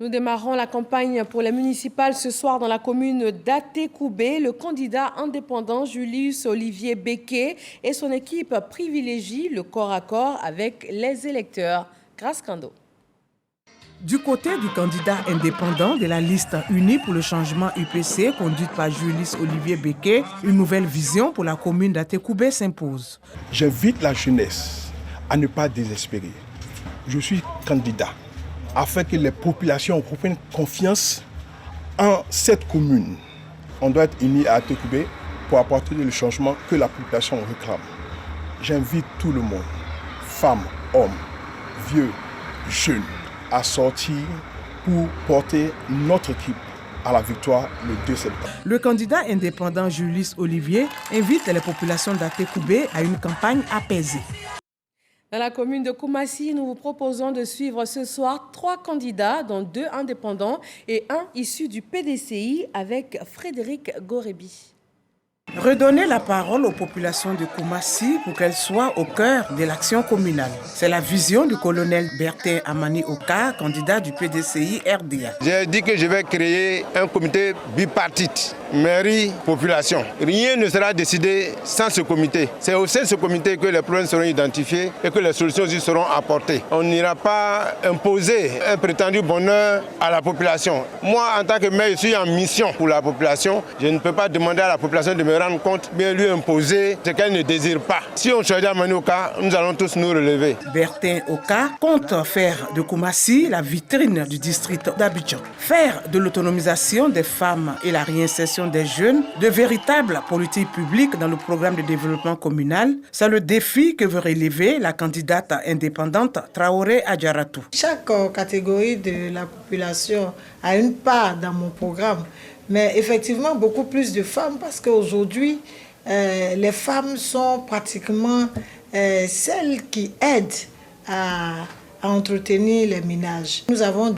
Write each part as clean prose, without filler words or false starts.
Nous démarrons la campagne pour les municipales ce soir dans la commune d'Atekoubé. Le candidat indépendant Julius Olivier Béquet et son équipe privilégient le corps à corps avec les électeurs. Grâce Kando. Du côté du candidat indépendant de la liste unie pour le changement UPC, conduite par Julius Olivier Béquet, une nouvelle vision pour la commune d'Atekoubé s'impose. J'invite la jeunesse à ne pas désespérer. Je suis candidat afin que les populations reprennent confiance en cette commune. On doit être unis à Atekoubé pour apporter le changement que la population réclame. J'invite tout le monde, femmes, hommes, vieux, jeunes, à sortir pour porter notre équipe à la victoire le 2 septembre. Le candidat indépendant Julius Olivier invite les populations d'Atekoubé à une campagne apaisée. Dans la commune de Koumassi, nous vous proposons de suivre ce soir 3 candidats, dont 2 indépendants et 1 issu du PDCI avec Frédéric Gorebi. Redonner la parole aux populations de Koumassi pour qu'elles soient au cœur de l'action communale. C'est la vision du colonel Bertin Amani Oka, candidat du PDCI RDA. J'ai dit que je vais créer un comité bipartite, mairie, population. Rien ne sera décidé sans ce comité. C'est au sein de ce comité que les problèmes seront identifiés et que les solutions y seront apportées. On n'ira pas imposer un prétendu bonheur à la population. Moi, en tant que maire, je suis en mission pour la population. Je ne peux pas demander à la population de me rendre compte, bien lui imposer ce qu'elle ne désire pas. Si on choisit Amani Oka, nous allons tous nous relever. Bertin Oka compte faire de Koumassi la vitrine du district d'Abidjan. Faire de l'autonomisation des femmes et la réinsertion des jeunes de véritables politiques publiques dans le programme de développement communal, c'est le défi que veut relever la candidate indépendante Traoré Adjaratou. Chaque catégorie de la population a une part dans mon programme. Mais effectivement, beaucoup plus de femmes parce qu'aujourd'hui, les femmes sont pratiquement celles qui aident à entretenir les ménages. Nous avons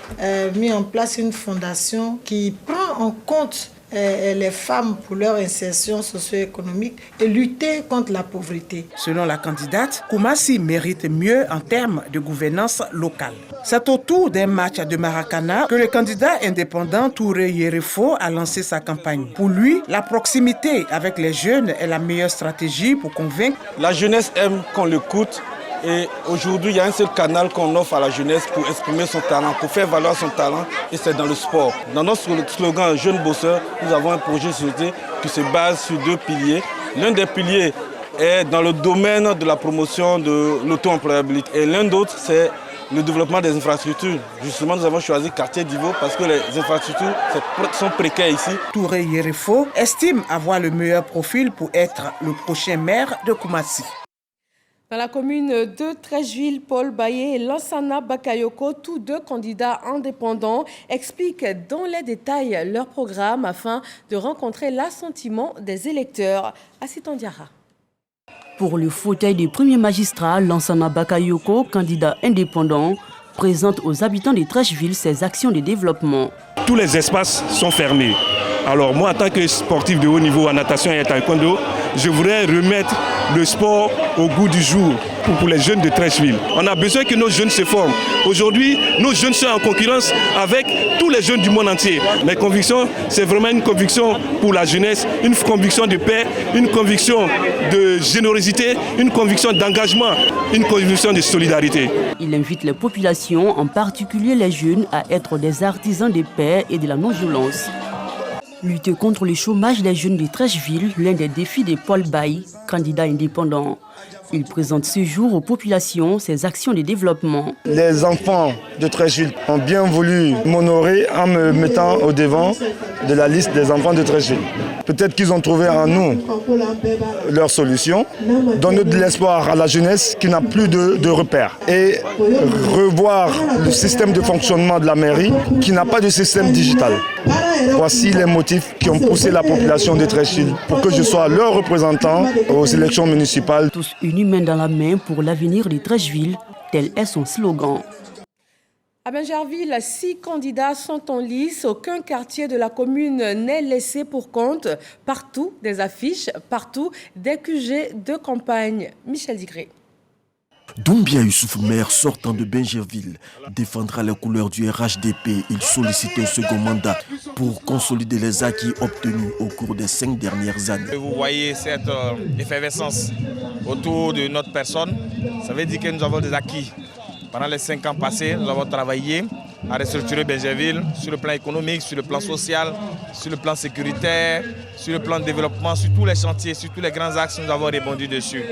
mis en place une fondation qui prend en compte les femmes pour leur insertion socio-économique et lutter contre la pauvreté. Selon la candidate, Koumassi mérite mieux en termes de gouvernance locale. C'est autour d'un match de Maracana que le candidat indépendant Touré Yerefo a lancé sa campagne. Pour lui, la proximité avec les jeunes est la meilleure stratégie pour convaincre. La jeunesse aime qu'on l'écoute. Et aujourd'hui, il y a un seul canal qu'on offre à la jeunesse pour exprimer son talent, pour faire valoir son talent, et c'est dans le sport. Dans notre slogan « Jeunes bosseurs », nous avons un projet de société qui se base sur 2 piliers. L'un des piliers est dans le domaine de la promotion de l'auto-employabilité. Et l'un d'autre, c'est le développement des infrastructures. Justement, nous avons choisi Quartier d'Ivo parce que les infrastructures sont précaires ici. Touré Yerefo estime avoir le meilleur profil pour être le prochain maire de Koumassi. Dans la commune de Treichville, Paul Baye et Lansana Bakayoko, tous 2 candidats indépendants, expliquent dans les détails leur programme afin de rencontrer l'assentiment des électeurs. Assitan Diarra. Pour le fauteuil des premiers magistrats, Lansana Bakayoko, candidat indépendant, présente aux habitants de Treichville ses actions de développement. Tous les espaces sont fermés. Alors moi, en tant que sportif de haut niveau en natation et en taekwondo, je voudrais remettre le sport au goût du jour pour les jeunes de Treichville. On a besoin que nos jeunes se forment. Aujourd'hui, nos jeunes sont en concurrence avec tous les jeunes du monde entier. Mes convictions, c'est vraiment une conviction pour la jeunesse, une conviction de paix, une conviction de générosité, une conviction d'engagement, une conviction de solidarité. Il invite les populations, en particulier les jeunes, à être des artisans de paix et de la non-violence. Lutter contre le chômage des jeunes de Treichville, l'un des défis de Paul Baye, candidat indépendant. Il présente ce jour aux populations ses actions de développement. Les enfants de Treichville ont bien voulu m'honorer en me mettant au devant de la liste des enfants de Treichville. Peut-être qu'ils ont trouvé en nous leur solution, donner de l'espoir à la jeunesse qui n'a plus de repères et revoir le système de fonctionnement de la mairie qui n'a pas de système digital. Voici les motifs qui ont poussé la population de Treichville pour que je sois leur représentant aux élections municipales. Tous unis main dans la main pour l'avenir de Treichville, tel est son slogan. À Bingerville, 6 candidats sont en lice. Aucun quartier de la commune n'est laissé pour compte. Partout, des affiches, partout, des QG de campagne. Michel Digré. Doumbia Youssouf, maire sortant de Bingerville, défendra les couleurs du RHDP. Il sollicite un second mandat pour consolider les acquis obtenus au cours des 5 dernières années. Vous voyez cette effervescence autour de notre personne. Ça veut dire que nous avons des acquis. Pendant les 5 ans passés, nous avons travaillé à restructurer Bingerville sur le plan économique, sur le plan social, sur le plan sécuritaire, sur le plan de développement, sur tous les chantiers, sur tous les grands axes, nous avons répondu dessus.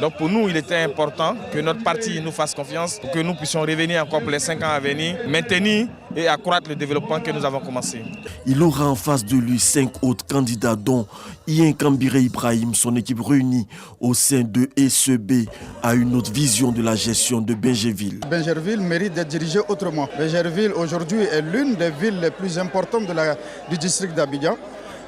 Donc pour nous, il était important que notre parti nous fasse confiance pour que nous puissions revenir encore pour les 5 ans à venir, maintenir et accroître le développement que nous avons commencé. Il aura en face de lui 5 autres candidats, dont Ien Kambire Ibrahim, son équipe réunie au sein de ECB, a une autre vision de la gestion de Bingerville. Bingerville mérite d'être dirigée autrement. Bingerville aujourd'hui est l'une des villes les plus importantes du district d'Abidjan.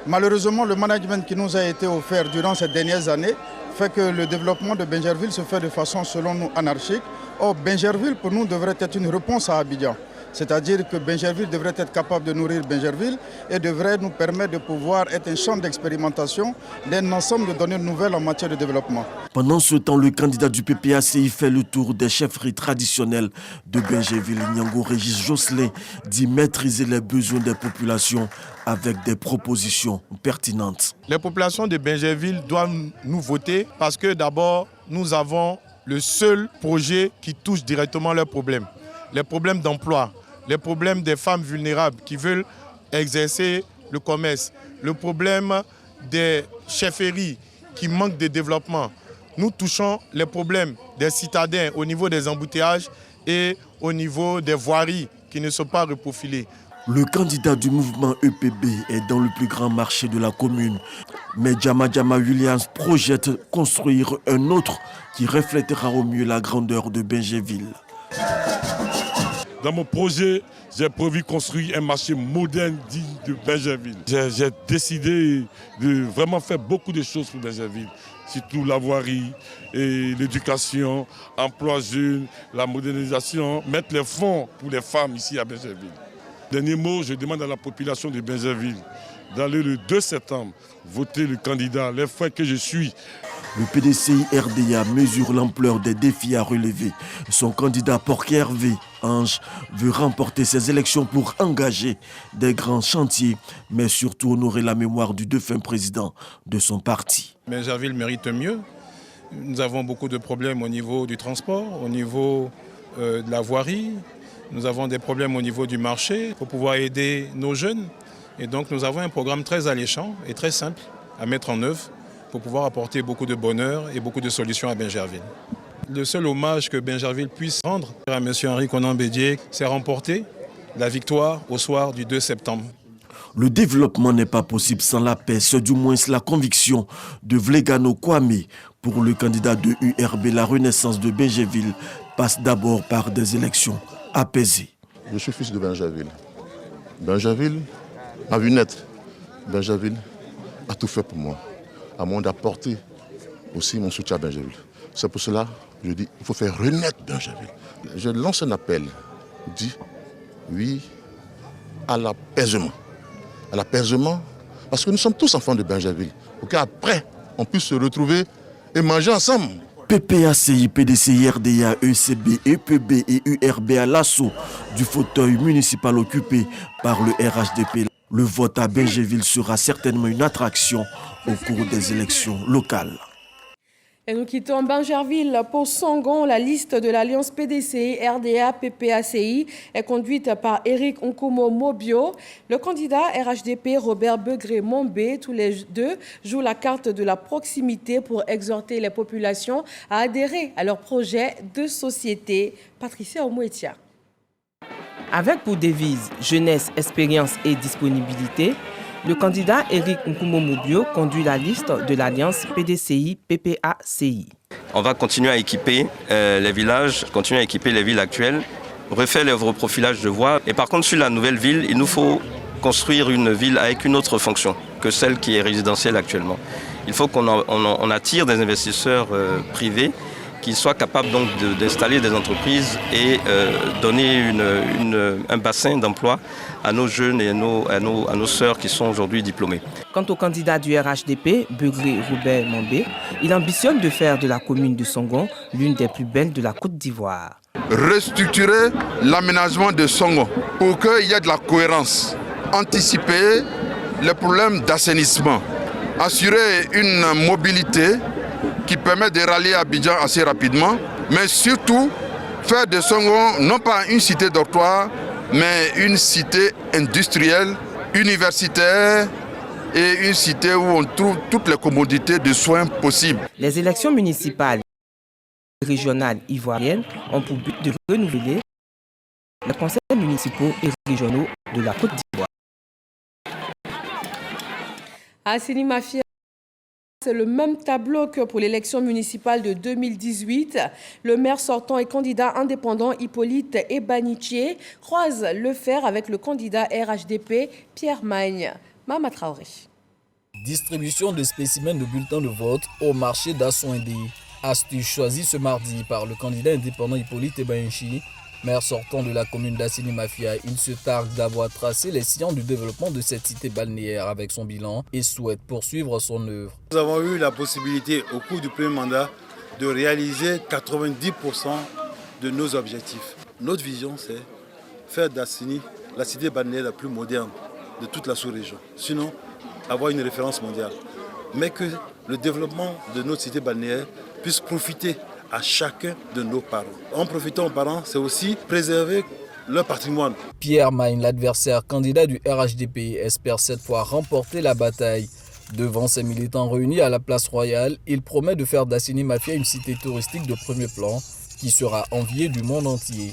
Malheureusement, le management qui nous a été offert durant ces dernières années fait que le développement de Bingerville se fait de façon, selon nous, anarchique. Or, Bingerville, pour nous, devrait être une réponse à Abidjan. C'est-à-dire que Bingerville devrait être capable de nourrir Bingerville et devrait nous permettre de pouvoir être un champ d'expérimentation d'un ensemble de données nouvelles en matière de développement. Pendant ce temps, le candidat du PPACI fait le tour des chefferies traditionnelles de Bingerville. Nyango Régis Josselin dit maîtriser les besoins des populations avec des propositions pertinentes. Les populations de Bingerville doivent nous voter parce que d'abord, nous avons le seul projet qui touche directement leurs problèmes. Les problèmes d'emploi, les problèmes des femmes vulnérables qui veulent exercer le commerce, le problème des chefferies qui manquent de développement. Nous touchons les problèmes des citadins au niveau des embouteillages et au niveau des voiries qui ne sont pas reprofilées. Le candidat du mouvement EPB est dans le plus grand marché de la commune. Mais Jama Williams projette construire un autre qui reflètera au mieux la grandeur de Bingerville. Dans mon projet, j'ai prévu construire un marché moderne digne de Bingerville. J'ai décidé de vraiment faire beaucoup de choses pour Bingerville, surtout la voirie, et l'éducation, emploi jeune, la modernisation, mettre les fonds pour les femmes ici à Bingerville. Dernier mot, je demande à la population de Bingerville d'aller le 2 septembre voter le candidat, les frères que je suis. Le PDCI RDA mesure l'ampleur des défis à relever. Son candidat Porky Hervé Ange veut remporter ces élections pour engager des grands chantiers, mais surtout honorer la mémoire du défunt président de son parti. Bingerville mérite mieux. Nous avons beaucoup de problèmes au niveau du transport, au niveau de la voirie. Nous avons des problèmes au niveau du marché pour pouvoir aider nos jeunes. Et donc nous avons un programme très alléchant et très simple à mettre en œuvre pour pouvoir apporter beaucoup de bonheur et beaucoup de solutions à Bingerville. Le seul hommage que Bingerville puisse rendre à M. Henri Konan Bédié, c'est remporter la victoire au soir du 2 septembre. Le développement n'est pas possible sans la paix, c'est du moins la conviction de Vlegano Kwame. Pour le candidat de URB, la renaissance de Bingerville passe d'abord par des élections apaisées. Je suis fils de Bingerville. Bingerville m'a vu naître. Bingerville a tout fait pour moi, à moi d'apporter aussi mon soutien à Bingerville. C'est pour cela que je dis qu'il faut faire renaître Bingerville. Je lance un appel, je dis oui à l'apaisement. À l'apaisement, parce que nous sommes tous enfants de Bingerville, pour qu'après on puisse se retrouver et manger ensemble. PPACI, PDCI, RDA, ECB, EPB et URB à l'assaut du fauteuil municipal occupé par le RHDP. Le vote à Bingerville sera certainement une attraction au cours des élections locales. Et nous quittons Bingerville pour Sangon. La liste de l'Alliance PDCI, RDA, PPACI est conduite par Éric Nkumo Mobio. Le candidat RHDP Robert Begré-Mombé, tous les deux, jouent la carte de la proximité pour exhorter les populations à adhérer à leur projet de société. Patricia Omouetia. Avec pour devise jeunesse, expérience et disponibilité, le candidat Éric Nkumo Mobio conduit la liste de l'Alliance PDCI-PPACI. On va continuer à équiper les villages, continuer à équiper les villes actuelles, refaire le reprofilage de voies. Et par contre, sur la nouvelle ville, il nous faut construire une ville avec une autre fonction que celle qui est résidentielle actuellement. Il faut qu'on attire des investisseurs privés qui soit capable donc d'installer des entreprises et donner un bassin d'emploi à nos jeunes et à nos sœurs qui sont aujourd'hui diplômées. Quant au candidat du RHDP, Begré Robert Mambé, il ambitionne de faire de la commune de Songon l'une des plus belles de la Côte d'Ivoire. Restructurer l'aménagement de Songon pour qu'il y ait de la cohérence, anticiper les problèmes d'assainissement, assurer une mobilité qui permet de rallier Abidjan assez rapidement, mais surtout faire de Songon non pas une cité dortoir, mais une cité industrielle, universitaire et une cité où on trouve toutes les commodités de soins possibles. Les élections municipales et régionales ivoiriennes ont pour but de renouveler les conseils municipaux et régionaux de la Côte d'Ivoire. Assini Mafia, c'est le même tableau que pour l'élection municipale de 2018. Le maire sortant et candidat indépendant Hippolyte Ebaniché croise le fer avec le candidat RHDP Pierre Magne. Mama Traoré. Distribution de spécimens de bulletins de vote au marché d'Assouindé. Astuce choisie ce mardi par le candidat indépendant Hippolyte Ebaniché, maire sortant de la commune d'Assini Mafia. Il se targue d'avoir tracé les sillons du développement de cette cité balnéaire avec son bilan et souhaite poursuivre son œuvre. Nous avons eu la possibilité au cours du premier mandat de réaliser 90% de nos objectifs. Notre vision, c'est faire d'Assini la cité balnéaire la plus moderne de toute la sous-région. Sinon, avoir une référence mondiale. Mais que le développement de notre cité balnéaire puisse profiter à chacun de nos parents. En profitant aux parents, c'est aussi préserver leur patrimoine. Pierre Magne, l'adversaire candidat du RHDP, espère cette fois remporter la bataille. Devant ses militants réunis à la place royale, il promet de faire d'Assini Mafia une cité touristique de premier plan qui sera enviée du monde entier.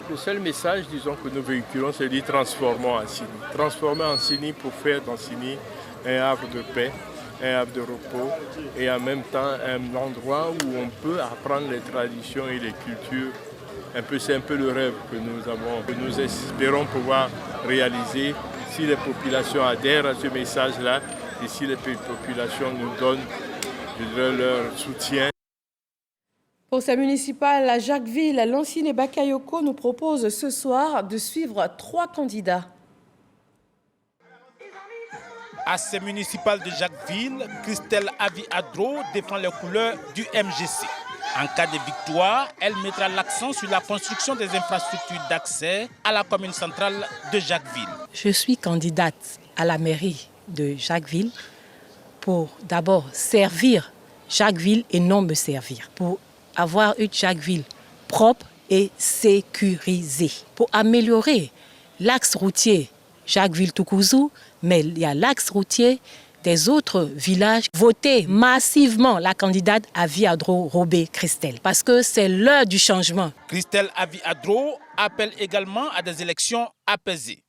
Le seul message, disons, que nous véhiculons, c'est de transformer Assini. Transformer Assini pour faire d'Assini un havre de paix, un havre de repos et en même temps un endroit où on peut apprendre les traditions et les cultures. C'est un peu le rêve que nous avons, que nous espérons pouvoir réaliser si les populations adhèrent à ce message-là et si les populations nous donnent leur soutien. Pour sa municipale à Jacquesville, Lansine Bakayoko nous propose ce soir de suivre 3 candidats. À ces municipales de Jacquesville, Christelle Avi-Adro défend les couleurs du MGC. En cas de victoire, elle mettra l'accent sur la construction des infrastructures d'accès à la commune centrale de Jacquesville. Je suis candidate à la mairie de Jacquesville pour d'abord servir Jacquesville et non me servir. Pour avoir une Jacquesville propre et sécurisée. Pour améliorer l'axe routier Jacquesville-Toukouzou, mais il y a l'axe routier des autres villages. Votez massivement la candidate Avi-Adro Robé Christelle, parce que c'est l'heure du changement. Christelle Avi-Adro appelle également à des élections apaisées.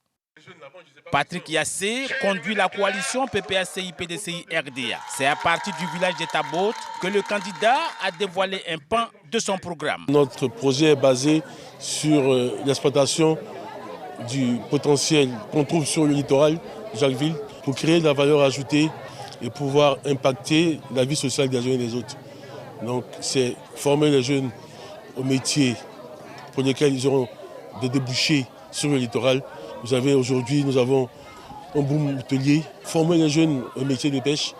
Patrick Yassé conduit la coalition PPACI-PDCI-RDA. C'est à partir du village de Tabot que le candidat a dévoilé un pan de son programme. Notre projet est basé sur l'exploitation du potentiel qu'on trouve sur le littoral de Jacquesville pour créer de la valeur ajoutée et pouvoir impacter la vie sociale des uns et des autres. Donc c'est former les jeunes au métier pour lesquels ils auront des débouchés sur le littoral. Vous savez, aujourd'hui, nous avons un boom hôtelier, former les jeunes au métier de pêche.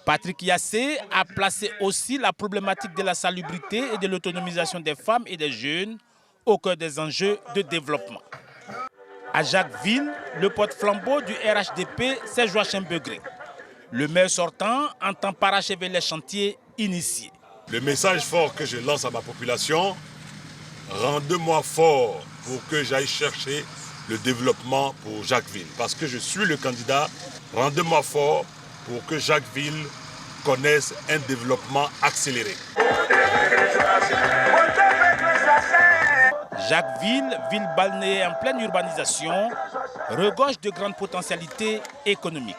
Patrick Yassé a placé aussi la problématique de la salubrité et de l'autonomisation des femmes et des jeunes au cœur des enjeux de développement. À Jacquesville, le porte-flambeau du RHDP, c'est Joachim Begré. Le maire sortant entend parachever les chantiers initiés. Le message fort que je lance à ma population, rendez-moi fort pour que j'aille chercher le développement pour Jacquesville. Parce que je suis le candidat, rendez-moi fort pour que Jacquesville connaisse un développement accéléré. Jacquesville, ville balnéaire en pleine urbanisation, regorge de grandes potentialités économiques.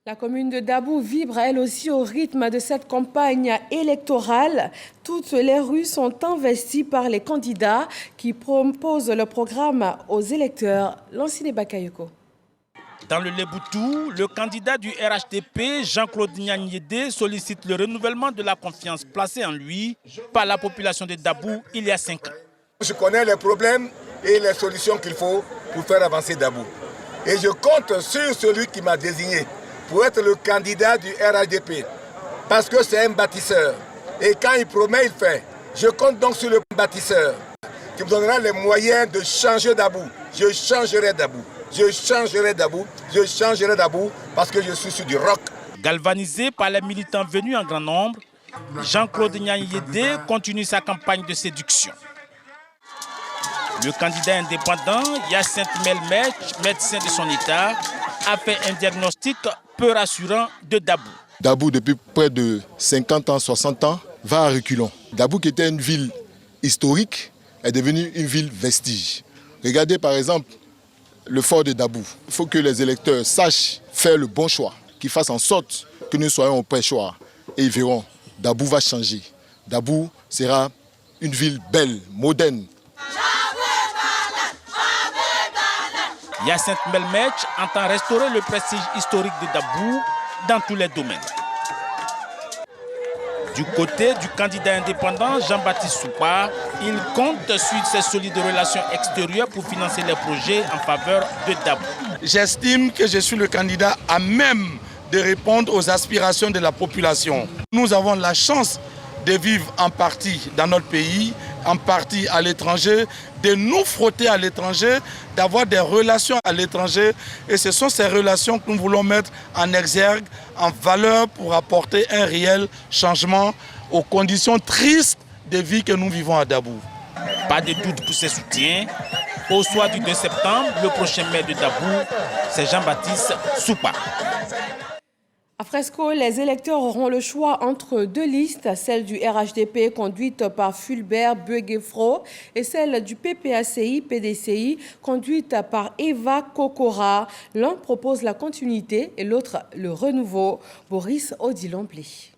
La commune de Dabou vibre elle aussi au rythme de cette campagne électorale. Toutes les rues sont investies par les candidats qui proposent le programme aux électeurs. Lansine Bakayoko. Dans le Léboutou, le candidat du RHDP, Jean-Claude Nianyédé, sollicite le renouvellement de la confiance placée en lui par la population de Dabou il y a 5 ans. Je connais les problèmes et les solutions qu'il faut pour faire avancer Dabou. Et je compte sur celui qui m'a désigné pour être le candidat du RHDP. Parce que c'est un bâtisseur. Et quand il promet, il fait. Je compte donc sur le bâtisseur qui me donnera les moyens de changer Dabou. Je changerai Dabou. Je changerai Dabou, je changerai Dabou parce que je suis sur du rock. Galvanisé par les militants venus en grand nombre, Jean-Claude Nianyédé continue sa campagne de séduction. Le candidat indépendant, Hyacinthe Melmech, médecin de son état, a fait un diagnostic peu rassurant de Dabou. Dabou, depuis près de 50 ans, 60 ans, va à reculons. Dabou, qui était une ville historique, est devenue une ville vestige. Regardez par exemple le fort de Dabou. Il faut que les électeurs sachent faire le bon choix, qu'ils fassent en sorte que nous soyons au pré-choix. Et ils verront, Dabou va changer. Dabou sera une ville belle, moderne. Hyacinthe Melmech entend restaurer le prestige historique de Dabou dans tous les domaines. Du côté du candidat indépendant Jean-Baptiste Soupa, il compte suivre ses solides relations extérieures pour financer les projets en faveur de Dabou. J'estime que je suis le candidat à même de répondre aux aspirations de la population. Nous avons la chance de vivre en partie dans notre pays, en partie à l'étranger, de nous frotter à l'étranger, d'avoir des relations à l'étranger. Et ce sont ces relations que nous voulons mettre en exergue, en valeur pour apporter un réel changement aux conditions tristes de vie que nous vivons à Dabou. Pas de doute pour ses soutiens. Au soir du 2 septembre, le prochain maire de Dabou, c'est Jean-Baptiste Soupa. À Fresco, les électeurs auront le choix entre 2 listes, celle du RHDP conduite par Fulbert Beguefro et celle du PPACI-PDCI conduite par Eva Kokora. L'un propose la continuité et l'autre le renouveau. Boris Odilon-Pli.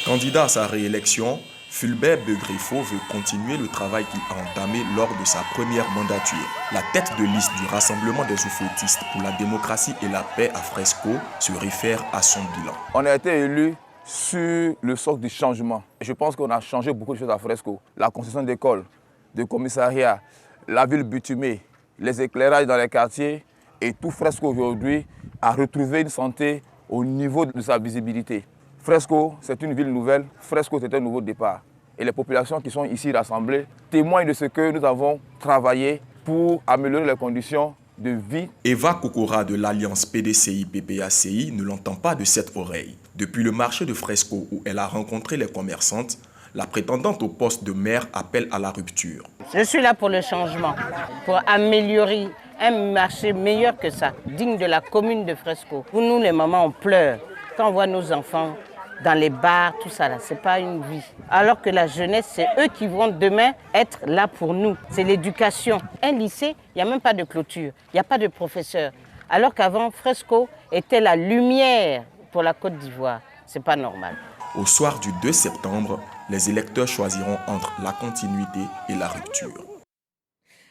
Candidat à sa réélection, Fulbert Beguefro veut continuer le travail qu'il a entamé lors de sa première mandature. La tête de liste du Rassemblement des oufouettistes pour la démocratie et la paix à Fresco se réfère à son bilan. On a été élu sur le socle du changement. Je pense qu'on a changé beaucoup de choses à Fresco. La construction d'écoles, de commissariats, la ville bitumée, les éclairages dans les quartiers et tout Fresco aujourd'hui a retrouvé une santé au niveau de sa visibilité. Fresco, c'est une ville nouvelle. Fresco, c'est un nouveau départ. Et les populations qui sont ici rassemblées témoignent de ce que nous avons travaillé pour améliorer les conditions de vie. Eva Kokora de l'Alliance PDCI-PPACI ne l'entend pas de cette oreille. Depuis le marché de Fresco où elle a rencontré les commerçantes, la prétendante au poste de maire appelle à la rupture. Je suis là pour le changement, pour améliorer un marché meilleur que ça, digne de la commune de Fresco. Pour nous, les mamans, on pleure quand on voit nos enfants dans les bars, tout ça, là, c'est pas une vie. Alors que la jeunesse, c'est eux qui vont demain être là pour nous. C'est l'éducation. Un lycée, il n'y a même pas de clôture, il n'y a pas de professeur. Alors qu'avant, Fresco était la lumière pour la Côte d'Ivoire. C'est pas normal. Au soir du 2 septembre, les électeurs choisiront entre la continuité et la rupture.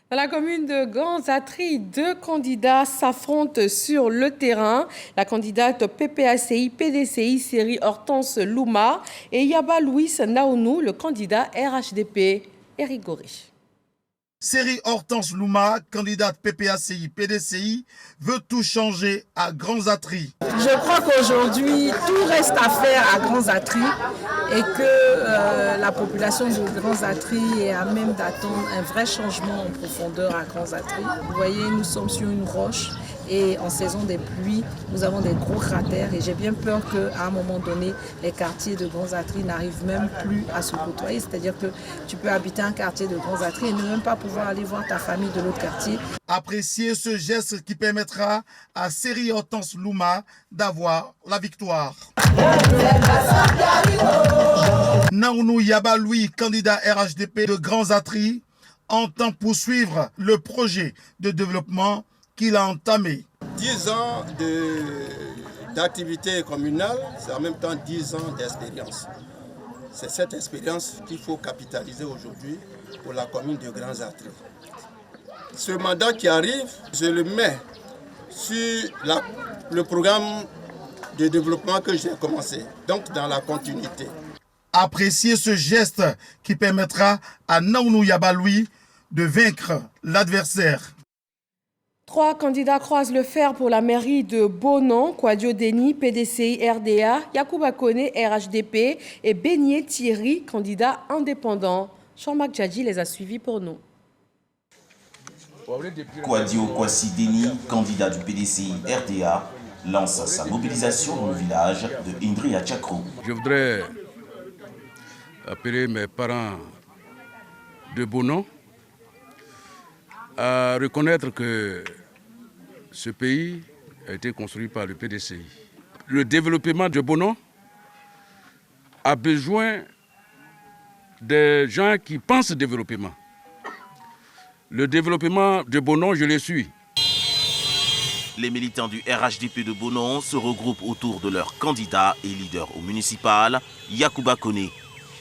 Dans la commune de Ganzatri, 2 candidats s'affrontent sur le terrain. La candidate PPACI-PDCI, série Hortense Louma, et Yaba Louis Naounou, le candidat RHDP, Eric Gori. Série Hortense Louma, candidate PPACI-PDCI, veut tout changer à Ganzatri. Je crois qu'aujourd'hui, tout reste à faire à Ganzatri et que la population de Ganzatri est à même d'attendre un vrai changement en profondeur à Ganzatri. Vous voyez, nous sommes sur une roche et en saison des pluies, nous avons des gros cratères et j'ai bien peur qu'à un moment donné, les quartiers de Ganzatri n'arrivent même plus à se côtoyer. C'est-à-dire que tu peux habiter un quartier de Ganzatri et ne même pas pouvoir aller voir ta famille de l'autre quartier. Appréciez ce geste qui permettra à Série Hortense Louma d'avoir la victoire. Naounou Yaba Louis, candidat RHDP de Ganzatri, entend poursuivre le projet de développement qu'il a entamé. 10 ans d'activité communale, c'est en même temps 10 ans d'expérience. C'est cette expérience qu'il faut capitaliser aujourd'hui pour la commune de Ganzatri. Ce mandat qui arrive, je le mets sur le programme de développement que j'ai commencé, donc dans la continuité. Appréciez ce geste qui permettra à Naounou Yabaloui de vaincre l'adversaire. 3 candidats croisent le fer pour la mairie de Bonon, Kouadio Deni, PDCI RDA, Yacouba Kone, RHDP et Beignet Thierry, candidat indépendant. Jean-Marc Djadji les a suivis pour nous. Kouadio Kwasi Deni, candidat du PDCI RDA, lance sa mobilisation dans le village de Indri à Tchakro. Je voudrais appeler mes parents de Bonon à reconnaître que ce pays a été construit par le PDCI. Le développement de Bonon a besoin des gens qui pensent développement. Le développement de Bonon, je le suis. Les militants du RHDP de Bonon se regroupent autour de leur candidat et leader au municipal, Yacouba Kone.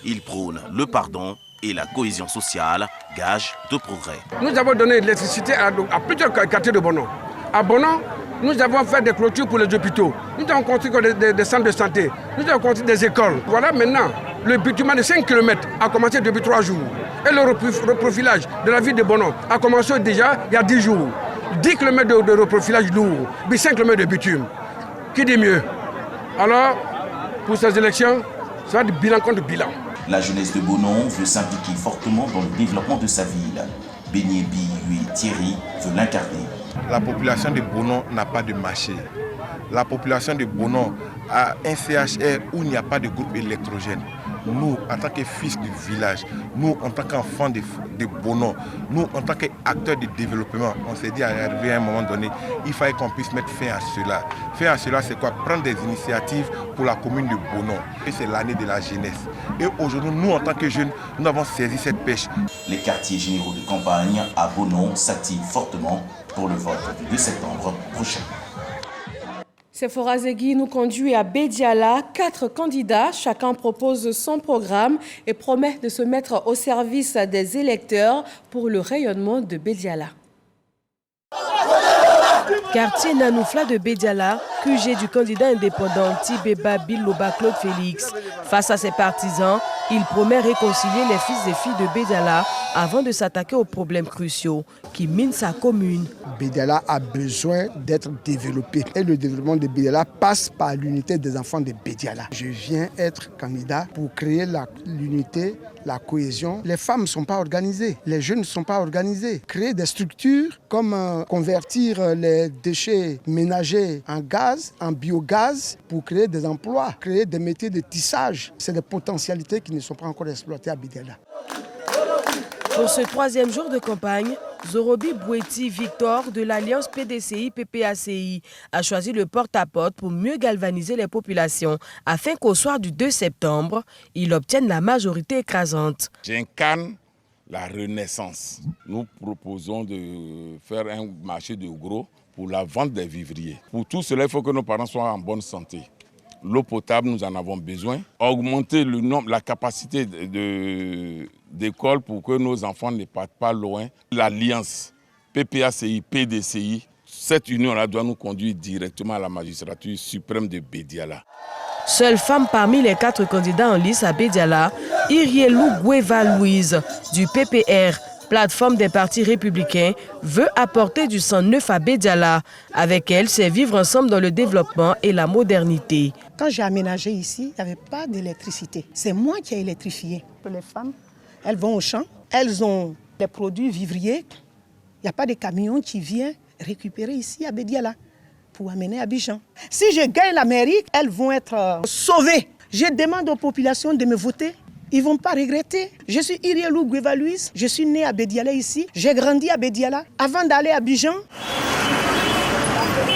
Ils prônent le pardon et la cohésion sociale, gage de progrès. Nous avons donné de l'électricité à plusieurs quartiers de Bonon. À Bonon, nous avons fait des clôtures pour les hôpitaux. Nous avons construit des centres de santé. Nous avons construit des écoles. Voilà maintenant, le bâtiment de 5 km a commencé depuis 3 jours. Et le reprofilage de la ville de Bonon a commencé déjà il y a 10 jours. 10 km de reprofilage lourd, puis 5 km de bitume. Qui dit mieux? Alors, pour ces élections, ça va être bilan contre bilan. La jeunesse de Bonon veut s'impliquer fortement dans le développement de sa ville. Beignet Thierry veut l'incarner. La population de Bonon n'a pas de marché. La population de Bonon a un CHR où il n'y a pas de groupe électrogène. Nous, en tant que fils du village, nous, en tant qu'enfants de Bonon, nous, en tant qu'acteurs de développement, on s'est dit à un moment donné, il fallait qu'on puisse mettre fin à cela. Fin à cela, c'est quoi? Prendre des initiatives pour la commune de Bonon. Et c'est l'année de la jeunesse. Et aujourd'hui, nous, en tant que jeunes, nous avons saisi cette pêche. Les quartiers généraux de campagne à Bonon s'activent fortement pour le vote du 2 septembre prochain. Sephora Zegui nous conduit à Bédiala. 4 candidats, chacun propose son programme et promet de se mettre au service des électeurs pour le rayonnement de Bédiala. Quartier Nanoufla de Bédiala, QG du candidat indépendant Tibeba Biloba Claude Félix. Face à ses partisans, il promet réconcilier les fils et filles de Bédiala avant de s'attaquer aux problèmes cruciaux qui minent sa commune. Bédiala a besoin d'être développé et le développement de Bédiala passe par l'unité des enfants de Bédiala. Je viens être candidat pour créer l'unité, la cohésion. Les femmes ne sont pas organisées, les jeunes ne sont pas organisés. Créer des structures comme convertir les déchets ménagers en gaz, en biogaz pour créer des emplois, créer des métiers de tissage. C'est des potentialités qui ne sont pas encore exploitées à Bédiala. Pour ce 3e jour de campagne, Zorobi Boueti Victor de l'Alliance PDCI-PPACI a choisi le porte-à-porte pour mieux galvaniser les populations afin qu'au soir du 2 septembre, il obtienne la majorité écrasante. J'incarne la renaissance. Nous proposons de faire un marché de gros pour la vente des vivriers. Pour tout cela, il faut que nos parents soient en bonne santé. L'eau potable, nous en avons besoin. Augmenter le nombre, la capacité d'écoles pour que nos enfants ne partent pas loin. L'alliance PPACI-PDCI, cette union-là doit nous conduire directement à la magistrature suprême de Bédiala. Seule femme parmi les 4 candidats en lice à Bédiala, Irielou Gueva Louise du PPR, plateforme des partis républicains, veut apporter du sang neuf à Bédiala. Avec elle, c'est vivre ensemble dans le développement et la modernité. Quand j'ai aménagé ici, il n'y avait pas d'électricité. C'est moi qui ai électrifié. Les femmes, elles vont au champ, elles ont les produits vivriers. Il n'y a pas de camion qui vient récupérer ici à Bédiala pour amener à Abidjan. Si je gagne la mairie, elles vont être sauvées. Je demande aux populations de me voter. Ils ne vont pas regretter. Je suis Irielou Gueva Louise, je suis née à Bédiala ici. J'ai grandi à Bédiala avant d'aller à Abidjan.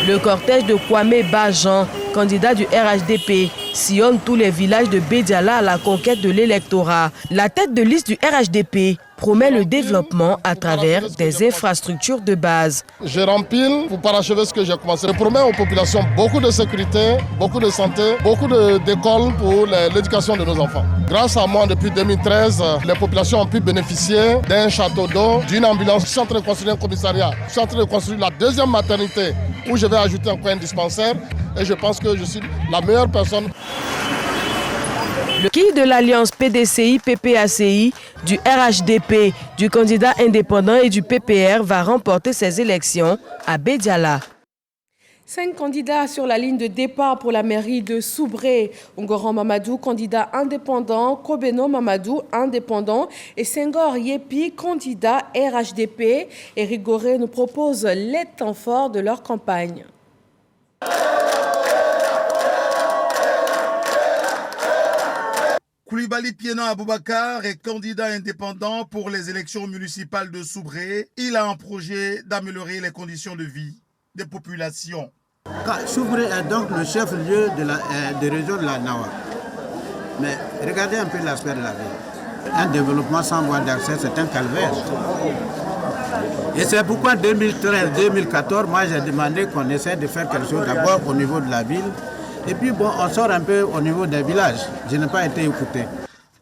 Le cortège de Kwame Bajan, candidat du RHDP, sillonne tous les villages de Bédiala à la conquête de l'électorat. La tête de liste du RHDP promet le développement à travers des infrastructures de base. Je rempile pour parachever ce que j'ai commencé. Je promets aux populations beaucoup de sécurité, beaucoup de santé, beaucoup d'écoles pour l'éducation de nos enfants. Grâce à moi, depuis 2013, les populations ont pu bénéficier d'un château d'eau, d'une ambulance. Je suis en train de construire un commissariat. Je suis en train de construire la deuxième maternité où je vais ajouter encore un dispensaire. Et je pense que je suis la meilleure personne. Le qui de l'alliance PDCI-PPACI, du RHDP, du candidat indépendant et du PPR va remporter ces élections à Bédiala. 5 candidats sur la ligne de départ pour la mairie de Soubré. Ungoran Mamadou, candidat indépendant. Kobeno Mamadou, indépendant. Et Senghor Yepi, candidat RHDP. Éric Goré nous propose les temps forts de leur campagne. Koulibaly Piénan Aboubakar est candidat indépendant pour les élections municipales de Soubré. Il a un projet d'améliorer les conditions de vie des populations. Soubré est donc le chef-lieu de région de la Nawa. Mais regardez un peu l'aspect de la ville. Un développement sans voie d'accès, c'est un calvaire. Et c'est pourquoi 2013-2014, moi j'ai demandé qu'on essaie de faire quelque chose d'abord au niveau de la ville. Et puis bon, on sort un peu au niveau des villages. Je n'ai pas été écouté.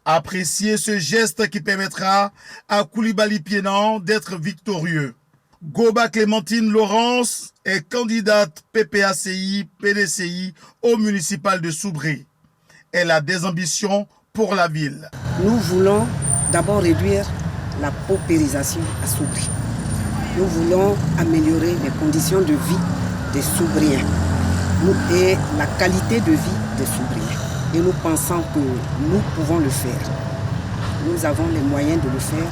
Appréciez ce geste qui permettra à Koulibaly Piénan d'être victorieux. Goba Clémentine Laurence est candidate PPACI, PDCI au municipal de Soubré. Elle a des ambitions pour la ville. Nous voulons d'abord réduire la paupérisation à Soubré. Nous voulons améliorer les conditions de vie des Soubréens et la qualité de vie des Soubriens. Et nous pensons que nous pouvons le faire. Nous avons les moyens de le faire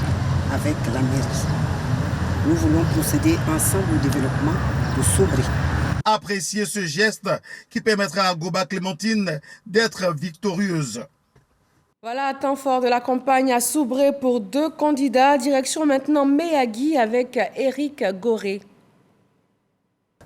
avec la mairie. Nous voulons procéder ensemble au développement de Soubré. Appréciez ce geste qui permettra à Goba Clémentine d'être victorieuse. Voilà, temps fort de la campagne à Soubré pour 2 candidats. Direction maintenant Méagui avec Éric Goré.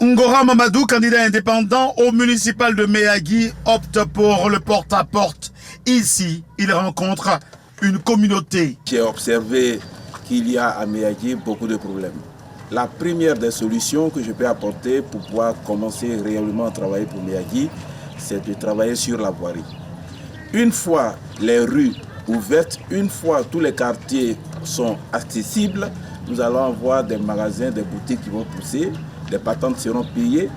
Ngora Mamadou, candidat indépendant au municipal de Méagui, opte pour le porte-à-porte. Ici, il rencontre une communauté. J'ai observé qu'il y a à Méagui beaucoup de problèmes. La première des solutions que je peux apporter pour pouvoir commencer réellement à travailler pour Méagui, c'est de travailler sur la voirie. Une fois les rues ouvertes, une fois tous les quartiers sont accessibles, nous allons avoir des magasins, des boutiques qui vont pousser. Les patentes seront payées.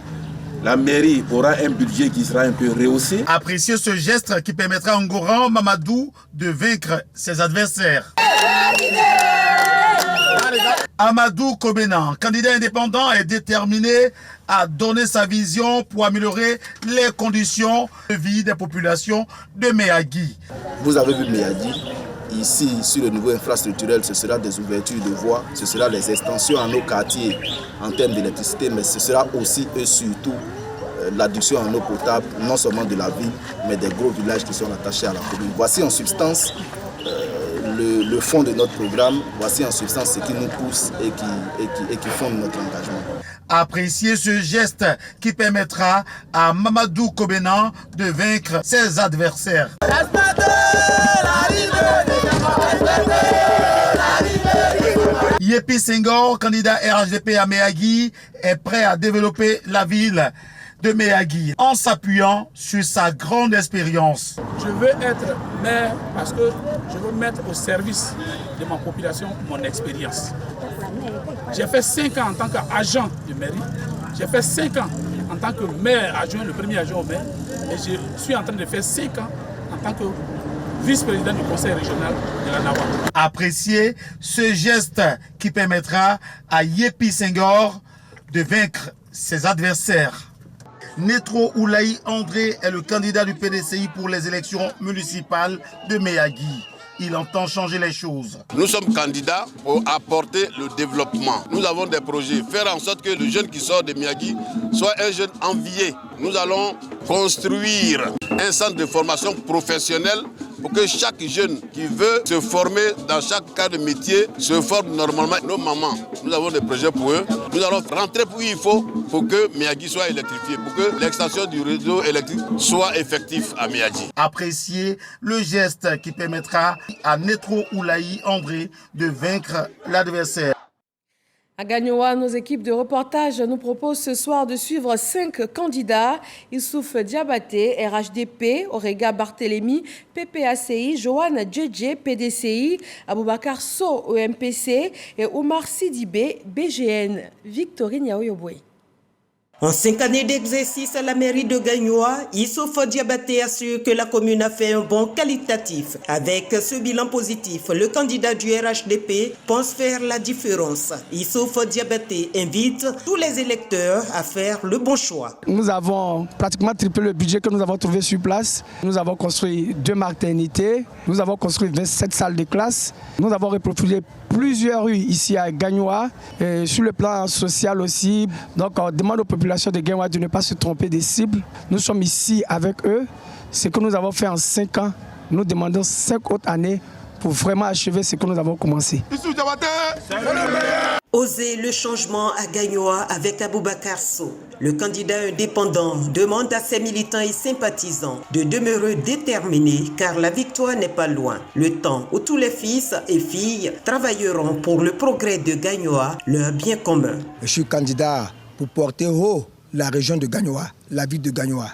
La mairie aura un budget qui sera un peu rehaussé. Appréciez ce geste qui permettra à Ngoran Mamadou de vaincre ses adversaires. Amadou Kobena, candidat indépendant, est déterminé à donner sa vision pour améliorer les conditions de vie des populations de Méagui. Vous avez vu Méagui. Ici, sur le niveau infrastructurel, ce sera des ouvertures de voies, ce sera des extensions à nos quartiers en termes d'électricité, mais ce sera aussi et surtout l'adduction en eau potable, non seulement de la ville, mais des gros villages qui sont attachés à la commune. Voici en substance le fond de notre programme, voici en substance ce qui nous pousse et qui fonde notre engagement. Appréciez ce geste qui permettra à Mamadou Kobena de vaincre ses adversaires. Yepi Senghor, candidat RHDP à Méagui, est prêt à développer la ville de Méagui en s'appuyant sur sa grande expérience. Je veux être maire parce que je veux mettre au service de ma population mon expérience. J'ai fait 5 ans en tant qu'agent de mairie, j'ai fait 5 ans en tant que maire adjoint, le premier adjoint au maire, et je suis en train de faire 5 ans en tant que vice-président du conseil régional de la Nawa. Appréciez ce geste qui permettra à Yepi Senghor de vaincre ses adversaires. Netro Oulaï André est le candidat du PDCI pour les élections municipales de Méagui. Il entend changer les choses. Nous sommes candidats pour apporter le développement. Nous avons des projets, faire en sorte que le jeune qui sort de Méagui soit un jeune envié. Nous allons construire un centre de formation professionnelle pour que chaque jeune qui veut se former dans chaque cas de métier se forme normalement. Nos mamans, nous avons des projets pour eux. Nous allons rentrer où il faut pour que Miyagi soit électrifié, pour que l'extension du réseau électrique soit effective à Miyagi. Appréciez le geste qui permettra à Netro Oulaï André de vaincre l'adversaire. À Gagnoa, nos équipes de reportage nous proposent ce soir de suivre 5 candidats. Issouf Diabaté, RHDP, Orega Barthélémy, PPACI, Joanne Djedje, PDCI, Aboubakar So, EMPC et Omar Sidibé, BGN. Victorine Yaoyoboué. En 5 années d'exercice à la mairie de Gagnoa, Issouf Diabaté assure que la commune a fait un bond qualitatif. Avec ce bilan positif, le candidat du RHDP pense faire la différence. Issouf Diabaté invite tous les électeurs à faire le bon choix. Nous avons pratiquement triplé le budget que nous avons trouvé sur place. Nous avons construit 2 maternités, nous avons construit 27 salles de classe, nous avons reprofilé plusieurs rues ici à Gagnoa, et sur le plan social aussi. Donc on demande aux populations de Gagnoa de ne pas se tromper des cibles. Nous sommes ici avec eux. Ce que nous avons fait en 5 ans, nous demandons 5 autres années pour vraiment achever ce que nous avons commencé. Oser le changement à Gagnoa avec Aboubakar So. Le candidat indépendant demande à ses militants et sympathisants de demeurer déterminés car la victoire n'est pas loin. Le temps où tous les fils et filles travailleront pour le progrès de Gagnoa, leur bien commun. Je suis candidat pour porter haut la région de Gagnoa, la ville de Gagnoa.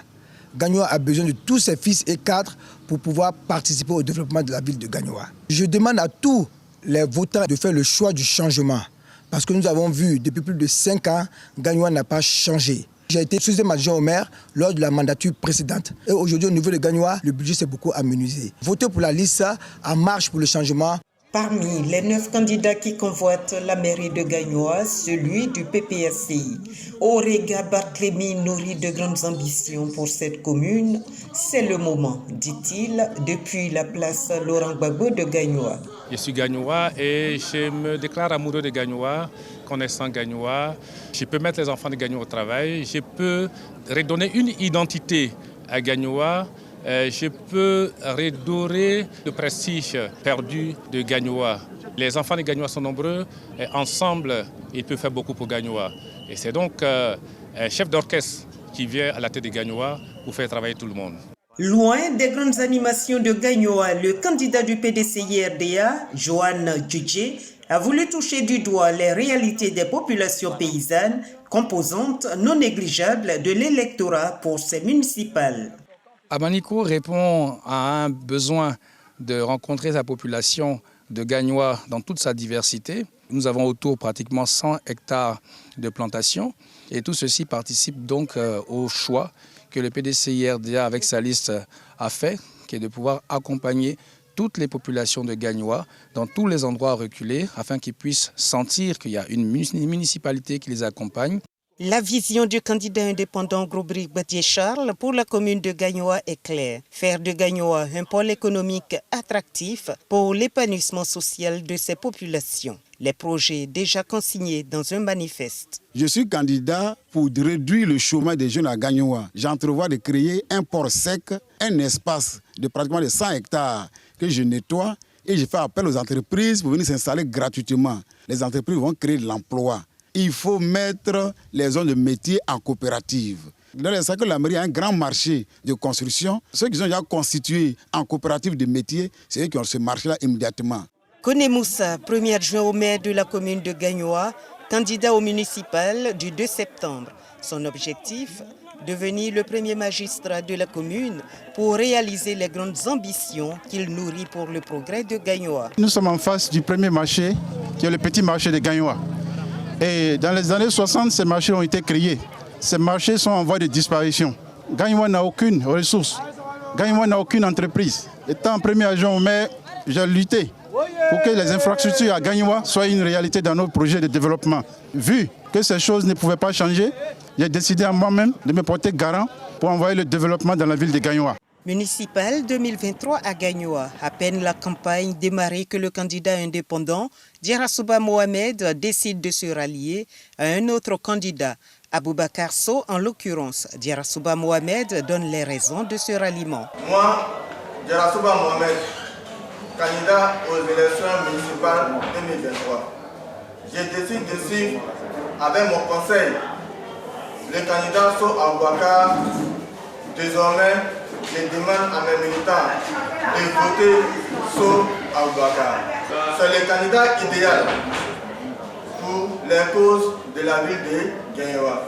Gagnoa a besoin de tous ses fils et cadres pour pouvoir participer au développement de la ville de Gagnoa. Je demande à tous les votants de faire le choix du changement. Parce que nous avons vu, depuis plus de 5 ans, Gagnoa n'a pas changé. J'ai été deuxième adjoint au maire lors de la mandature précédente. Et aujourd'hui, au niveau de Gagnoa, le budget s'est beaucoup amenuisé. Votez pour la liste En Marche pour le changement. Parmi les 9 candidats qui convoitent la mairie de Gagnoa, celui du PPACI. Orega Barthélémy nourrit de grandes ambitions pour cette commune. C'est le moment, dit-il, depuis la place Laurent Gbagbo de Gagnoa. Je suis Gagnoa et je me déclare amoureux de Gagnoa, connaissant Gagnoa. Je peux mettre les enfants de Gagnoa au travail, je peux redonner une identité à Gagnoa. Je peux redorer le prestige perdu de Gagnoa. Les enfants de Gagnoa sont nombreux et ensemble, ils peuvent faire beaucoup pour Gagnoa. Et c'est donc un chef d'orchestre qui vient à la tête de Gagnoa pour faire travailler tout le monde. Loin des grandes animations de Gagnoa, le candidat du PDCI-RDA, Joanne Djedje, a voulu toucher du doigt les réalités des populations paysannes, composantes non négligeables de l'électorat pour ces municipales. Amaniko répond à un besoin de rencontrer la population de Gagnoa dans toute sa diversité. Nous avons autour pratiquement 100 hectares de plantations et tout ceci participe donc au choix que le PDCI-RDA avec sa liste a fait, qui est de pouvoir accompagner toutes les populations de Gagnoa dans tous les endroits reculés afin qu'ils puissent sentir qu'il y a une municipalité qui les accompagne. La vision du candidat indépendant Grobric Badié-Charles pour la commune de Gagnoa est claire. Faire de Gagnoa un pôle économique attractif pour l'épanouissement social de ses populations. Les projets déjà consignés dans un manifeste. Je suis candidat pour réduire le chômage des jeunes à Gagnoa. J'entrevois de créer un port sec, un espace de pratiquement 100 hectares que je nettoie et je fais appel aux entreprises pour venir s'installer gratuitement. Les entreprises vont créer de l'emploi. Il faut mettre les zones de métier en coopérative. Dans les sacs, la mairie a un grand marché de construction. Ceux qui sont déjà constitués en coopérative de métier, c'est eux qui ont ce marché-là immédiatement. Kone Moussa, premier adjoint au maire de la commune de Gagnoa, candidat au municipal du 2 septembre. Son objectif, devenir le premier magistrat de la commune pour réaliser les grandes ambitions qu'il nourrit pour le progrès de Gagnoa. Nous sommes en face du premier marché, qui est le petit marché de Gagnoa. Et dans les années 60, ces marchés ont été créés. Ces marchés sont en voie de disparition. Gagnoa n'a aucune ressource. Gagnoa n'a aucune entreprise. Étant premier agent au maire, j'ai lutté pour que les infrastructures à Gagnoa soient une réalité dans nos projets de développement. Vu que ces choses ne pouvaient pas changer, j'ai décidé à moi-même de me porter garant pour envoyer le développement dans la ville de Gagnoa. Municipal 2023 à Gagnoa. À peine la campagne démarrée que le candidat indépendant, Djerasouba Mohamed, décide de se rallier à un autre candidat, Aboubakar So en l'occurrence. Djerasouba Mohamed donne les raisons de ce ralliement. Moi, Jarasuba Mohamed, candidat aux élections municipales 2023. Je décide de suivre avec mon conseil le candidat So Aboubakar. Désormais, je demande à mes militants de voter So Aboubakar. C'est le candidat idéal pour les causes de la ville de Gagnoa.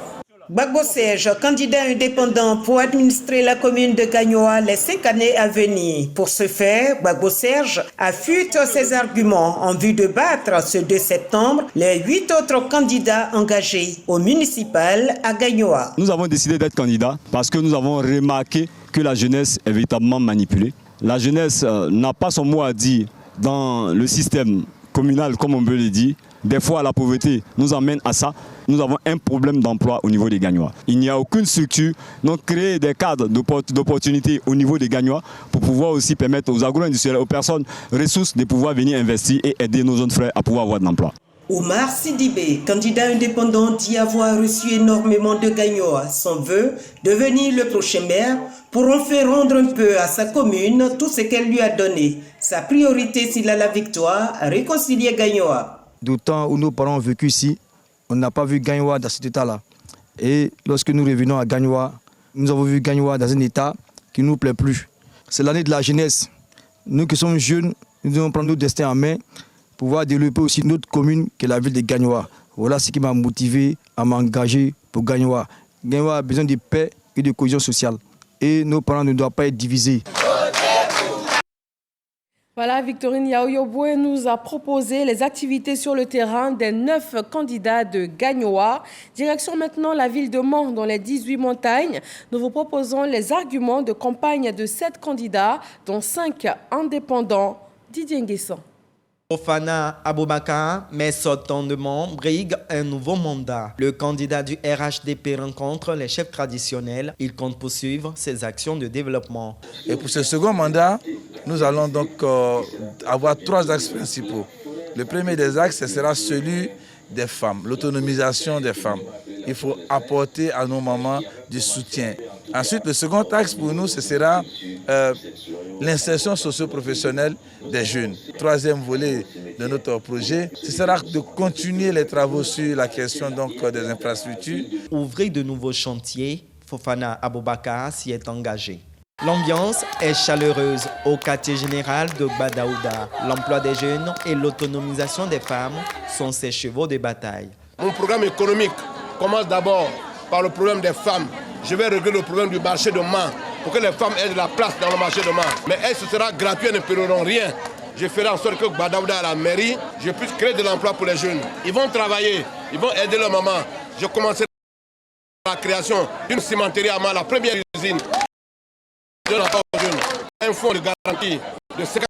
Gbagbo Serge, candidat indépendant pour administrer la commune de Gagnoa les 5 années à venir. Pour ce faire, Gbagbo Serge affûte ses arguments en vue de battre ce 2 septembre les 8 autres candidats engagés au municipal à Gagnoa. Nous avons décidé d'être candidats parce que nous avons remarqué que la jeunesse est véritablement manipulée. La jeunesse n'a pas son mot à dire dans le système communal, comme on peut le dire. Des fois, la pauvreté nous amène à ça. Nous avons un problème d'emploi au niveau des Gagnois. Il n'y a aucune structure, donc créer des cadres d'opportunités au niveau des Gagnois pour pouvoir aussi permettre aux agro-industriels, aux personnes ressources de pouvoir venir investir et aider nos jeunes frères à pouvoir avoir de l'emploi. Omar Sidibé, candidat indépendant, dit avoir reçu énormément de Gagnois. Son vœu, devenir le prochain maire pour en faire rendre un peu à sa commune tout ce qu'elle lui a donné. Sa priorité, s'il a la victoire, réconcilier Gagnoa. Du temps où nos parents ont vécu ici, on n'a pas vu Gagnoa dans cet état-là. Et lorsque nous revenons à Gagnoa, nous avons vu Gagnoa dans un état qui ne nous plaît plus. C'est l'année de la jeunesse. Nous qui sommes jeunes, nous devons prendre notre destin en main pour pouvoir développer aussi notre commune qui est la ville de Gagnoa. Voilà ce qui m'a motivé à m'engager pour Gagnoa. Gagnoa a besoin de paix et de cohésion sociale. Et nos parents ne doivent pas être divisés. Voilà, Victorine Yaoyoboué nous a proposé les activités sur le terrain des 9 candidats de Gagnoa. Direction maintenant la ville de Mans, dans les 18 montagnes. Nous vous proposons les arguments de campagne de 7 candidats, dont 5 indépendants. Didier Nguessan. Fofana Aboubakar, mais sortant de Mans, brigue un nouveau mandat. Le candidat du RHDP rencontre les chefs traditionnels. Il compte poursuivre ses actions de développement. Et pour ce second mandat, nous allons donc avoir 3 axes principaux. Le premier des axes, ce sera celui des femmes, l'autonomisation des femmes. Il faut apporter à nos mamans du soutien. Ensuite, le second axe pour nous, ce sera l'insertion socio-professionnelle des jeunes. Troisième volet de notre projet, ce sera de continuer les travaux sur la question donc, des infrastructures. Ouvrir de nouveaux chantiers, Fofana Aboubakar s'y est engagé. L'ambiance est chaleureuse au quartier général de Badaouda. L'emploi des jeunes et l'autonomisation des femmes sont ses chevaux de bataille. Mon programme économique commence d'abord par le problème des femmes. Je vais régler le problème du marché de Mans pour que les femmes aient de la place dans le marché de Mans. Mais ce sera gratuit, elles ne paieront rien. Je ferai en sorte que Badaouda, à la mairie, je puisse créer de l'emploi pour les jeunes. Ils vont travailler, ils vont aider leur maman. Je commencerai la création d'une cimenterie à Mans, la première usine. Un fonds de garantie de 50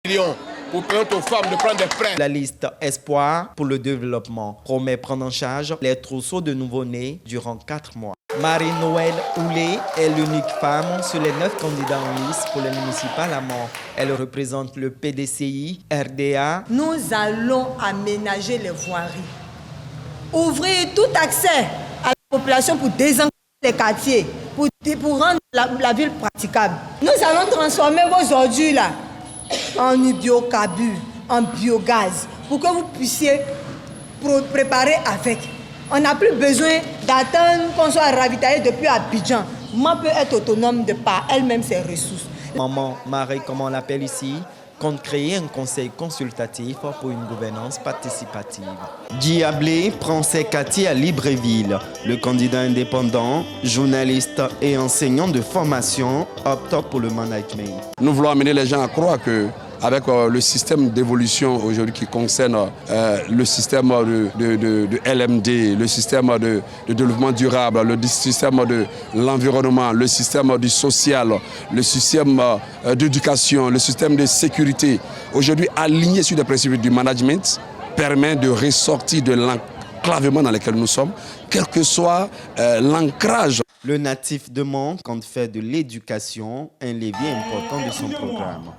millions pour permettre aux femmes de prendre des prêts. La liste Espoir pour le développement promet prendre en charge les trousseaux de nouveau-nés durant 4 mois. Marie-Noël Oulé est l'unique femme sur les 9 candidats en lice pour les municipales à Mans. Elle représente le PDCI, RDA. Nous allons aménager les voiries, ouvrir tout accès à la population pour désenclaver les quartiers, pour rendre la ville praticable. Nous allons transformer vos ordures là en biocarbure, en biogaz, pour que vous puissiez préparer avec. On n'a plus besoin d'attendre qu'on soit ravitaillé depuis Abidjan. Maman peut être autonome de par elle-même ses ressources. Maman Marie, comme on l'appelle ici, compte créer un conseil consultatif pour une gouvernance participative. Diablé prend ses quartiers à Libreville. Le candidat indépendant, journaliste et enseignant de formation opte pour le management. Nous voulons amener les gens à croire que avec le système d'évolution aujourd'hui qui concerne le système de LMD, le système de développement durable, le système de l'environnement, le système du social, le système d'éducation, le système de sécurité, aujourd'hui aligné sur les principes du management, permet de ressortir de l'enclavement dans lequel nous sommes, quel que soit l'ancrage. Le natif de Mans compte faire de l'éducation un levier important de son programme.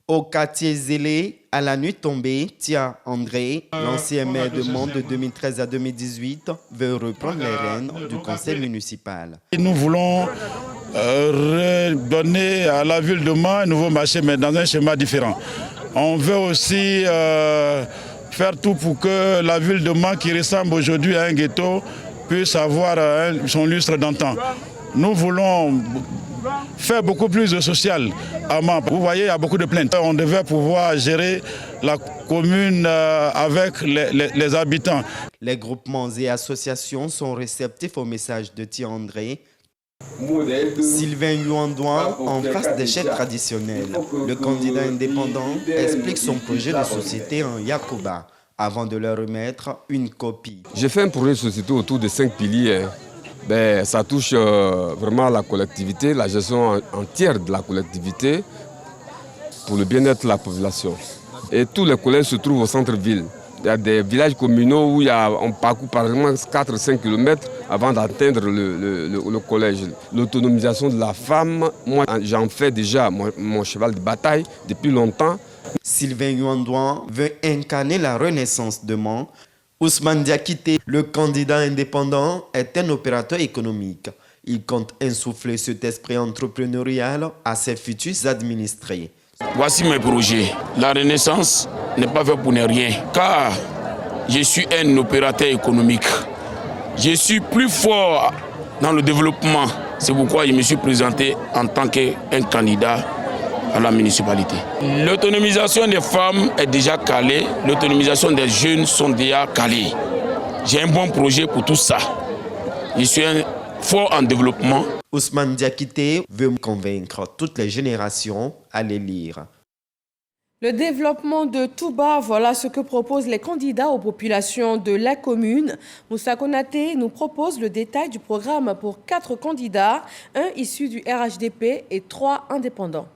Au quartier Zélé, à la nuit tombée, Tia André, l'ancien maire de Mans de 2013 à 2018, veut reprendre les rênes du conseil municipal. Nous voulons redonner à la ville de Mans un nouveau marché, mais dans un schéma différent. On veut aussi faire tout pour que la ville de Mans, qui ressemble aujourd'hui à un ghetto, puisse avoir son lustre d'antan. Nous voulons faire beaucoup plus de social à Mans. Vous voyez, il y a beaucoup de plaintes. On devait pouvoir gérer la commune avec les habitants. Les groupements et associations sont réceptifs au message de Thierry André. Sylvain Yuandouan en face des chefs traditionnels. Le candidat indépendant explique son projet de société en Yakuba avant de leur remettre une copie. J'ai fait un projet de société autour de 5 piliers. Ça touche vraiment la collectivité, la gestion entière de la collectivité pour le bien-être de la population. Et tous les collèges se trouvent au centre-ville. Il y a des villages communaux où on parcourt par exemple 4-5 km avant d'atteindre le collège. L'autonomisation de la femme, moi j'en fais déjà mon cheval de bataille depuis longtemps. Sylvain Yuandouan veut incarner la renaissance de Mans. Ousmane Diakité, le candidat indépendant, est un opérateur économique. Il compte insuffler cet esprit entrepreneurial à ses futurs administrés. Voici mes projets. La renaissance n'est pas faite pour ne rien, car je suis un opérateur économique. Je suis plus fort dans le développement. C'est pourquoi je me suis présenté en tant qu'un candidat à la municipalité. L'autonomisation des femmes est déjà calée, l'autonomisation des jeunes sont déjà calées. J'ai un bon projet pour tout ça. Je suis fort en développement. Ousmane Diakité veut convaincre toutes les générations à les lire. Le développement de Touba, voilà ce que proposent les candidats aux populations de la commune. Moussa Konaté nous propose le détail du programme pour 4 candidats, 1 issu du RHDP et 3 indépendants.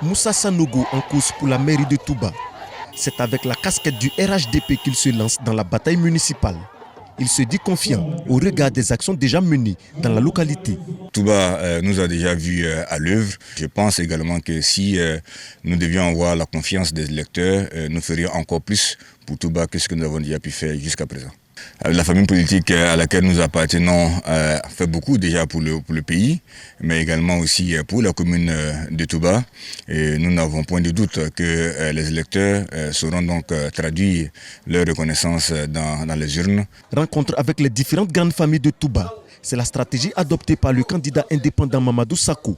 Moussa Sanogo en course pour la mairie de Touba. C'est avec la casquette du RHDP qu'il se lance dans la bataille municipale. Il se dit confiant au regard des actions déjà menées dans la localité. Touba nous a déjà vus à l'œuvre. Je pense également que si nous devions avoir la confiance des électeurs, nous ferions encore plus pour Touba que ce que nous avons déjà pu faire jusqu'à présent. La famille politique à laquelle nous appartenons fait beaucoup déjà pour le pays, mais également aussi pour la commune de Touba. Et nous n'avons point de doute que les électeurs sauront donc traduire leur reconnaissance dans les urnes. Rencontre avec les différentes grandes familles de Touba, c'est la stratégie adoptée par le candidat indépendant Mamadou Sakho.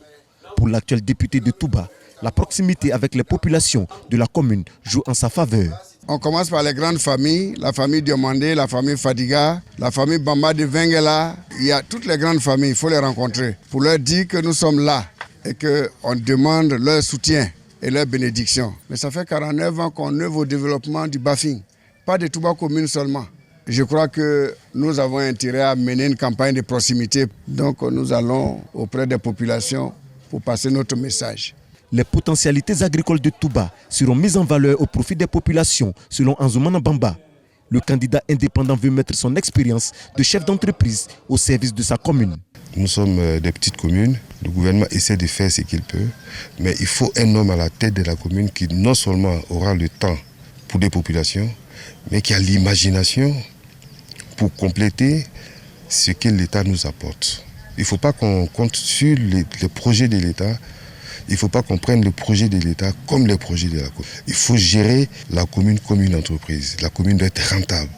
Pour l'actuel député de Touba, la proximité avec les populations de la commune joue en sa faveur. On commence par les grandes familles, la famille Diomandé, la famille Fadiga, la famille Bamba de Vengela. Il y a toutes les grandes familles, il faut les rencontrer pour leur dire que nous sommes là et qu'on demande leur soutien et leur bénédiction. Mais ça fait 49 ans qu'on œuvre au développement du Bafing, pas de Touba commune seulement. Je crois que nous avons intérêt à mener une campagne de proximité. Donc nous allons auprès des populations pour passer notre message. Les potentialités agricoles de Touba seront mises en valeur au profit des populations, selon Anzoumana Bamba. Le candidat indépendant veut mettre son expérience de chef d'entreprise au service de sa commune. Nous sommes des petites communes, le gouvernement essaie de faire ce qu'il peut, mais il faut un homme à la tête de la commune qui non seulement aura le temps pour les populations, mais qui a l'imagination pour compléter ce que l'État nous apporte. Il ne faut pas qu'on compte sur les projets de l'État. Il ne faut pas qu'on prenne le projet de l'État comme les projets de la commune. Il faut gérer la commune comme une entreprise. La commune doit être rentable.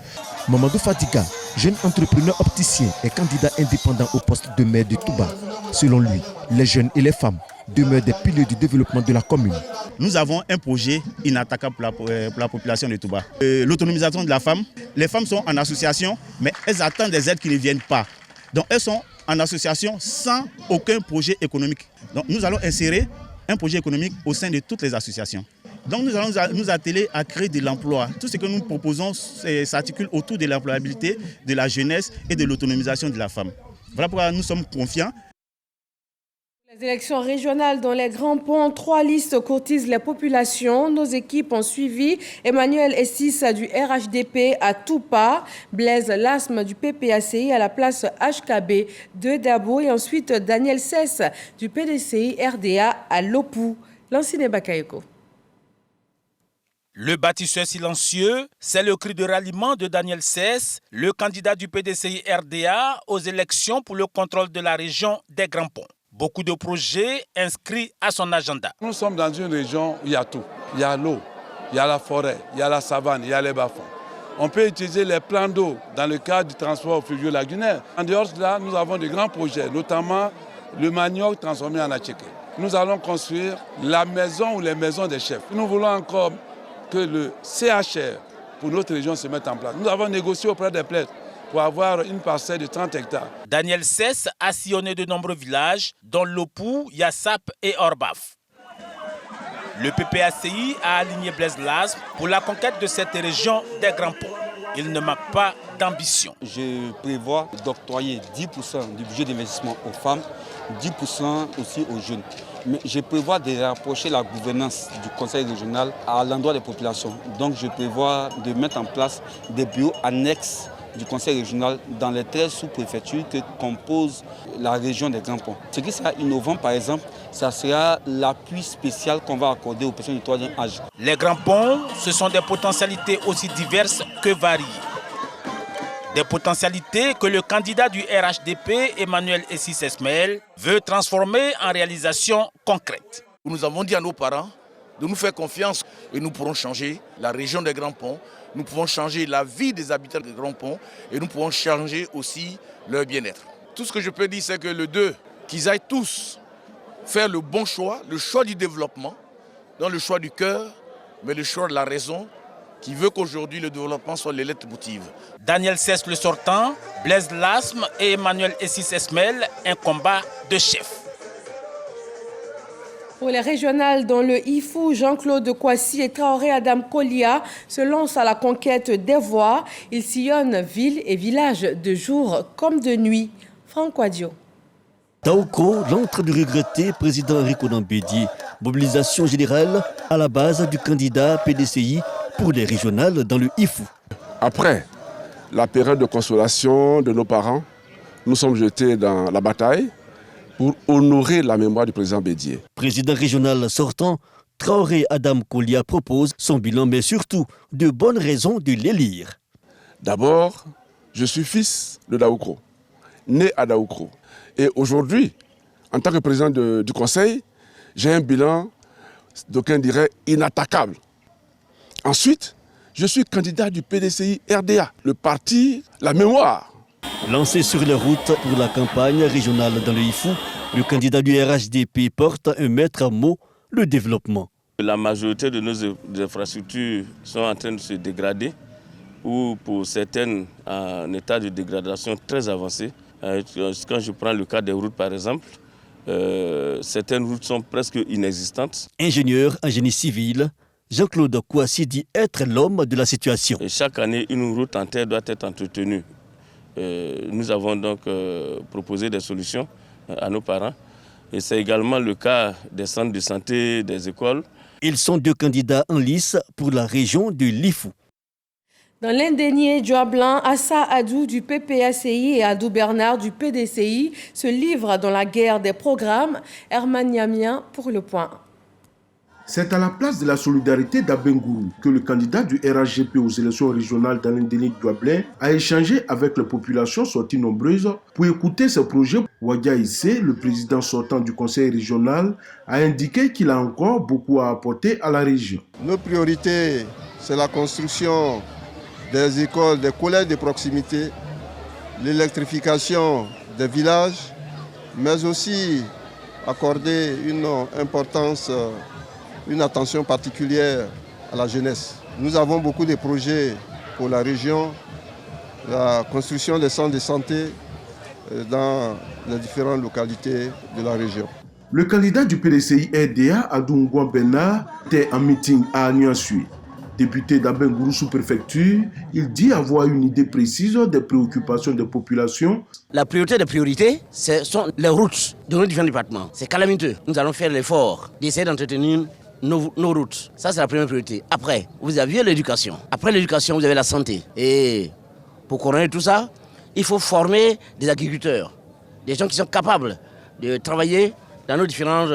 Mamadou Fadiga, jeune entrepreneur opticien et candidat indépendant au poste de maire de Touba. Selon lui, les jeunes et les femmes demeurent des piliers du développement de la commune. Nous avons un projet inattaquable pour la population de Touba. L'autonomisation de la femme. Les femmes sont en association, mais elles attendent des aides qui ne viennent pas. Donc elles sont en association sans aucun projet économique. Donc nous allons insérer un projet économique au sein de toutes les associations. Donc nous allons nous atteler à créer de l'emploi. Tout ce que nous proposons s'articule autour de l'employabilité, de la jeunesse et de l'autonomisation de la femme. Voilà pourquoi nous sommes confiants. Les élections régionales dans les Grands Ponts, 3 listes courtisent les populations. Nos équipes ont suivi Emmanuel Essis du RHDP à Toupa, Blaise Lasme du PPACI à la place HKB de Dabo et ensuite Daniel Sess du PDCI RDA à Lopou. Lancine Bakayoko. Le bâtisseur silencieux, c'est le cri de ralliement de Daniel Cess, le candidat du PDCI RDA aux élections pour le contrôle de la région des Grands Ponts. Beaucoup de projets inscrits à son agenda. Nous sommes dans une région où il y a tout. Il y a l'eau, il y a la forêt, il y a la savane, il y a les bas-fonds. On peut utiliser les plans d'eau dans le cadre du transport fluvio-lagunaire. En dehors de cela, nous avons de grands projets, notamment le manioc transformé en attiéké. Nous allons construire la maison ou les maisons des chefs. Nous voulons encore que le CHR pour notre région se mette en place. Nous avons négocié auprès des plaîtres pour avoir une parcelle de 30 hectares. Daniel Cess a sillonné de nombreux villages, dont Lopou, Yassap et Orbaf. Le PPACI a aligné Blaise Lasme pour la conquête de cette région des Grands Ponts. Il ne manque pas d'ambition. Je prévois d'octroyer 10% du budget d'investissement aux femmes, 10% aussi aux jeunes. Mais je prévois de rapprocher la gouvernance du conseil régional à l'endroit des populations. Donc je prévois de mettre en place des bureaux annexes du conseil régional dans les 13 sous-préfectures que compose la région des Grands Ponts. Ce qui sera innovant, par exemple, ça sera l'appui spécial qu'on va accorder aux personnes du troisième âge. Les Grands Ponts, ce sont des potentialités aussi diverses que variées. Des potentialités que le candidat du RHDP, Emmanuel Essis Esmaël, veut transformer en réalisation concrète. Nous avons dit à nos parents de nous faire confiance et nous pourrons changer la région des Grands Ponts, nous pouvons changer la vie des habitants des Grands Ponts et nous pouvons changer aussi leur bien-être. Tout ce que je peux dire, c'est que les deux, qu'ils aillent tous faire le bon choix, le choix du développement, non le choix du cœur, mais le choix de la raison, qui veut qu'aujourd'hui le développement soit les lettres motives. Daniel Cess le sortant, Blaise Lasme et Emmanuel Essis Esmaël, un combat de chef. Pour les régionales dans le IFU, Jean-Claude Kouassi et Traoré Adam Kolia se lancent à la conquête des voix. Ils sillonnent villes et villages de jour comme de nuit. Franck Wadio. Taoko, l'entre du regretté président Rico Nambédi. Mobilisation générale à la base du candidat PDCI pour les régionales dans le IFU. Après la période de consolation de nos parents, nous sommes jetés dans la bataille pour honorer la mémoire du président Bédié. Président régional sortant, Traoré Adam Kolia propose son bilan, mais surtout de bonnes raisons de l'élire. D'abord, je suis fils de Daoukro, né à Daoukro. Et aujourd'hui, en tant que président du conseil, j'ai un bilan, d'aucuns diraient, inattaquable. Ensuite, je suis candidat du PDCI RDA, le parti La Mémoire. Lancé sur les routes pour la campagne régionale dans le IFU, le candidat du RHDP porte un maître mot, le développement. La majorité de nos infrastructures sont en train de se dégrader, ou pour certaines en état de dégradation très avancé. Quand je prends le cas des routes par exemple, certaines routes sont presque inexistantes. Ingénieur en génie civil, Jean-Claude Kouassi dit être l'homme de la situation. Et chaque année, une route en terre doit être entretenue. Nous avons donc proposé des solutions à nos parents. Et c'est également le cas des centres de santé, des écoles. Ils sont deux candidats en lice pour la région de l'IFU. Dans l'indénié Joie Blanc, Assa Adou du PPACI et Adou Bernard du PDCI se livrent dans la guerre des programmes. Herman Niamien pour le point. C'est à la place de la solidarité d'Abengourou que le candidat du RHGP aux élections régionales dans l'indénié Douablin a échangé avec les populations sorties nombreuses pour écouter ses projets. Wadia Issé, le président sortant du conseil régional, a indiqué qu'il a encore beaucoup à apporter à la région. Nos priorités, c'est la construction des écoles, des collèges de proximité, l'électrification des villages, mais aussi accorder une importance, une attention particulière à la jeunesse. Nous avons beaucoup de projets pour la région, la construction des centres de santé dans les différentes localités de la région. Le candidat du PDCI RDA, Adou Ngouan Bernard, était en meeting à Agnansui. Député d'Abengourou sous-préfecture, il dit avoir une idée précise des préoccupations des populations. La priorité des priorités, ce sont les routes de nos différents départements. C'est calamiteux. Nous allons faire l'effort d'essayer d'entretenir nos routes. Ça, c'est la première priorité. Après, vous avez l'éducation. Après l'éducation, vous avez la santé. Et pour couronner tout ça, il faut former des agriculteurs, des gens qui sont capables de travailler dans nos différentes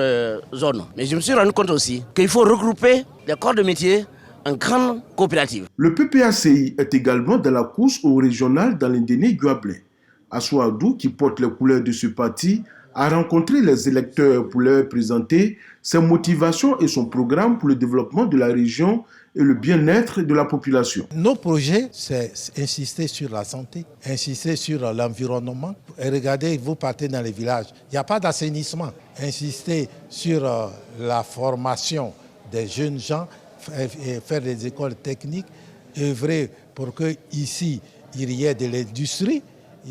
zones. Mais je me suis rendu compte aussi qu'il faut regrouper les corps de métier en grande coopérative. Le PPACI est également dans la course au régional dans l'Indéné-Guablé. Assou Adou, qui porte les couleurs de ce parti, a rencontré les électeurs pour leur présenter ses motivations et son programme pour le développement de la région et le bien-être de la population. Nos projets, c'est insister sur la santé, insister sur l'environnement. Et regardez, vous partez dans les villages, il n'y a pas d'assainissement. Insister sur la formation des jeunes gens, faire des écoles techniques, œuvrer pour que ici il y ait de l'industrie,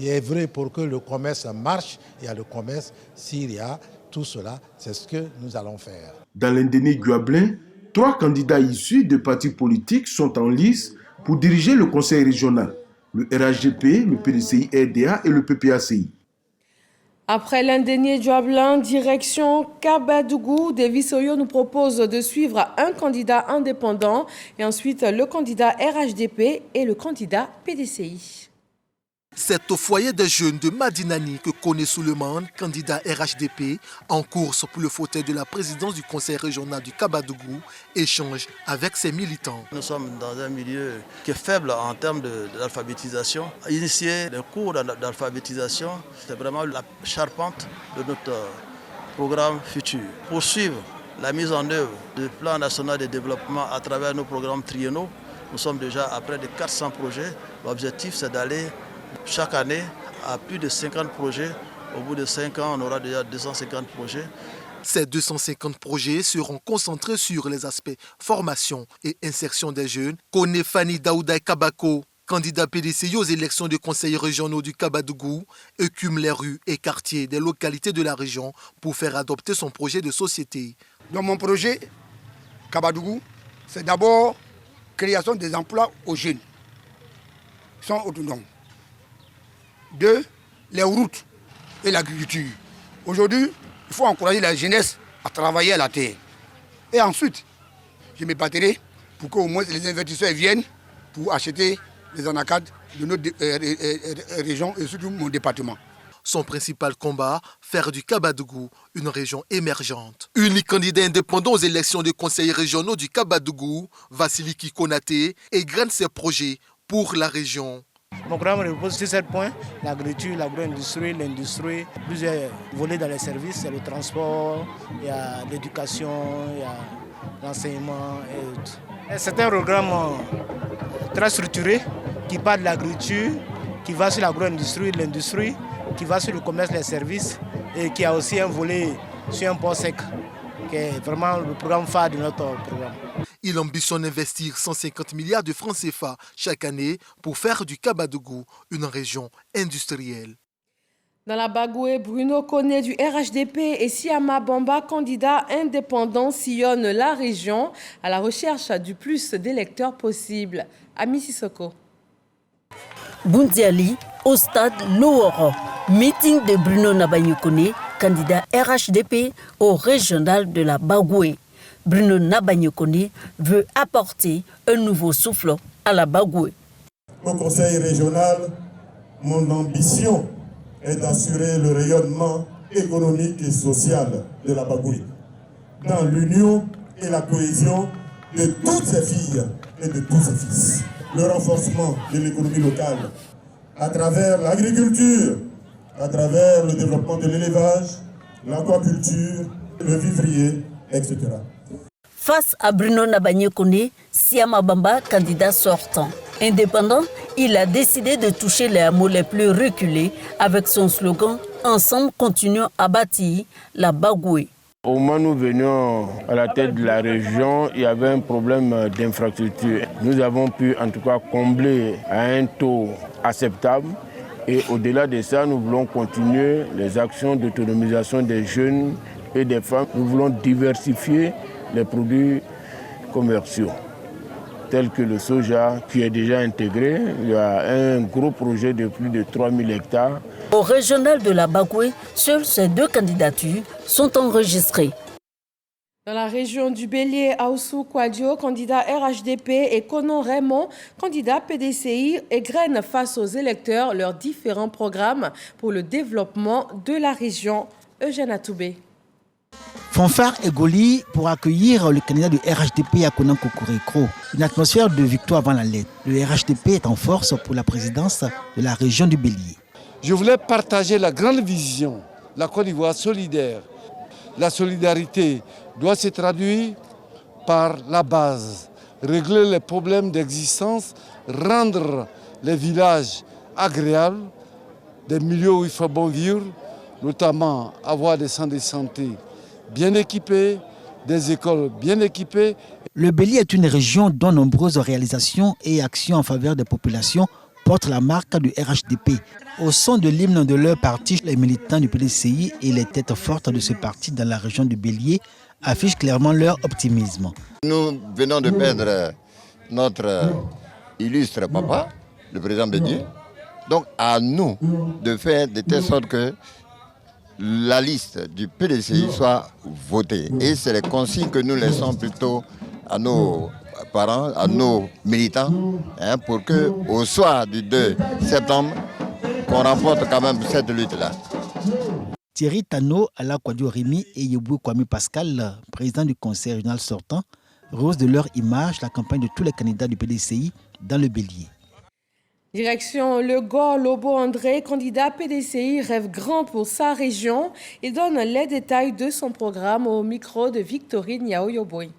œuvrer pour que le commerce marche. Il y a le commerce, s'il y a tout cela, c'est ce que nous allons faire. Dans l'Indéné-Guablé, 3 candidats issus de partis politiques sont en lice pour diriger le conseil régional, le RHDP, le PDCI-RDA et le PPACI. Après l'Indéné-Guablé, direction Kabadougou, Davis Oyo nous propose de suivre un candidat indépendant et ensuite le candidat RHDP et le candidat PDCI. C'est au foyer des jeunes de Madinani que connaît Souleymane, candidat RHDP, en course pour le fauteuil de la présidence du conseil régional du Kabadougou, échange avec ses militants. Nous sommes dans un milieu qui est faible en termes d'alphabétisation. Initier les cours d'alphabétisation, c'est vraiment la charpente de notre programme futur. Poursuivre la mise en œuvre du plan national de développement à travers nos programmes triennaux. Nous sommes déjà à près de 400 projets. L'objectif, c'est d'aller chaque année à plus de 50 projets. Au bout de 5 ans, on aura déjà 250 projets. Ces 250 projets seront concentrés sur les aspects formation et insertion des jeunes. Connaît Fanny Daouda Kabako, candidat PDCI aux élections de conseils régionaux du Kabadougou, écume les rues et quartiers des localités de la région pour faire adopter son projet de société. Dans mon projet Kabadougou, c'est d'abord création des emplois aux jeunes. Ils sont autonomes. 2, les routes et l'agriculture. Aujourd'hui, il faut encourager la jeunesse à travailler à la terre. Et ensuite, je me battrai pour qu'au moins les investisseurs viennent pour acheter les anacades de notre région et surtout mon département. Son principal combat, faire du Kabadougou une région émergente. Unique candidat indépendant aux élections des conseils régionaux du Kabadougou, Vassiliki Konaté égrène ses projets pour la région. Mon programme repose sur 7 points, l'agriculture, l'agro-industrie, l'industrie, plusieurs volets dans les services, il y a le transport, il y a l'éducation, il y a l'enseignement et autres. C'est un programme très structuré qui part de l'agriculture, qui va sur l'agro-industrie, l'industrie, qui va sur le commerce, les services et qui a aussi un volet sur un port sec, qui est vraiment le programme phare de notre programme. Il ambitionne investir 150 milliards de francs CFA chaque année pour faire du Kabadougou une région industrielle. Dans la Bagoué, Bruno Koné du RHDP et Siama Bamba, candidat indépendant, sillonnent la région à la recherche du plus d'électeurs possible. Ami Sissoko. Bundiali, au stade Louoro. Meeting de Bruno Nabagné-Koné, candidat RHDP au régional de la Bagoué. Bruno Nabagné-Koné veut apporter un nouveau souffle à la Bagoué. Au conseil régional, mon ambition est d'assurer le rayonnement économique et social de la Bagoué, dans l'union et la cohésion de toutes ses filles et de tous ses fils. Le renforcement de l'économie locale à travers l'agriculture, à travers le développement de l'élevage, l'aquaculture, le vivrier, etc. Face à Bruno Nabagné-Koné, Siama Bamba, candidat sortant. Indépendant, il a décidé de toucher les hameaux les plus reculés avec son slogan « Ensemble, continuons à bâtir la Bagoué ». Au moment où nous venions à la tête de la région, il y avait un problème d'infrastructure. Nous avons pu en tout cas combler à un taux acceptable. Et au-delà de ça, nous voulons continuer les actions d'autonomisation des jeunes et des femmes. Nous voulons diversifier les produits commerciaux, tels que le soja qui est déjà intégré. Il y a un gros projet de plus de 3000 hectares. Au régional de la Bagoué, seules ces 2 candidatures sont enregistrées. Dans la région du Bélier, Aoussou Kouadio, candidat RHDP, et Konon Raymond, candidat PDCI, égrènent face aux électeurs leurs différents programmes pour le développement de la région. Eugène Atoubé. Fanfare et Goli pour accueillir le candidat du RHDP à Konan Kokorikro. Une atmosphère de victoire avant la lettre. Le RHDP est en force pour la présidence de la région du Bélier. Je voulais partager la grande vision, la Côte d'Ivoire solidaire. La solidarité doit se traduire par la base, régler les problèmes d'existence, rendre les villages agréables, des milieux où il faut bon vivre, notamment avoir des centres de santé bien équipés, des écoles bien équipées. Le Bélier est une région dont nombreuses réalisations et actions en faveur des populations portent la marque du RHDP. Au son de l'hymne de leur parti, les militants du PDCI et les têtes fortes de ce parti dans la région du Bélier affichent clairement leur optimisme. Nous venons de perdre notre illustre papa, le président Bédié. Donc à nous de faire de telle sorte que la liste du PDCI soit votée. Et c'est les consignes que nous laissons plutôt à nos parents, à nos militants, pour qu'au soir du 2 septembre, qu'on remporte quand même cette lutte-là. Thierry Tano, Alakwadio Rémi et Yebou Kwame Pascal, président du conseil régional sortant, rehaussent de leur image la campagne de tous les candidats du PDCI dans le Bélier. Direction Le Gor, Lobo André, candidat PDCI, rêve grand pour sa région. Il donne les détails de son programme au micro de Victorine Yaoyoboy.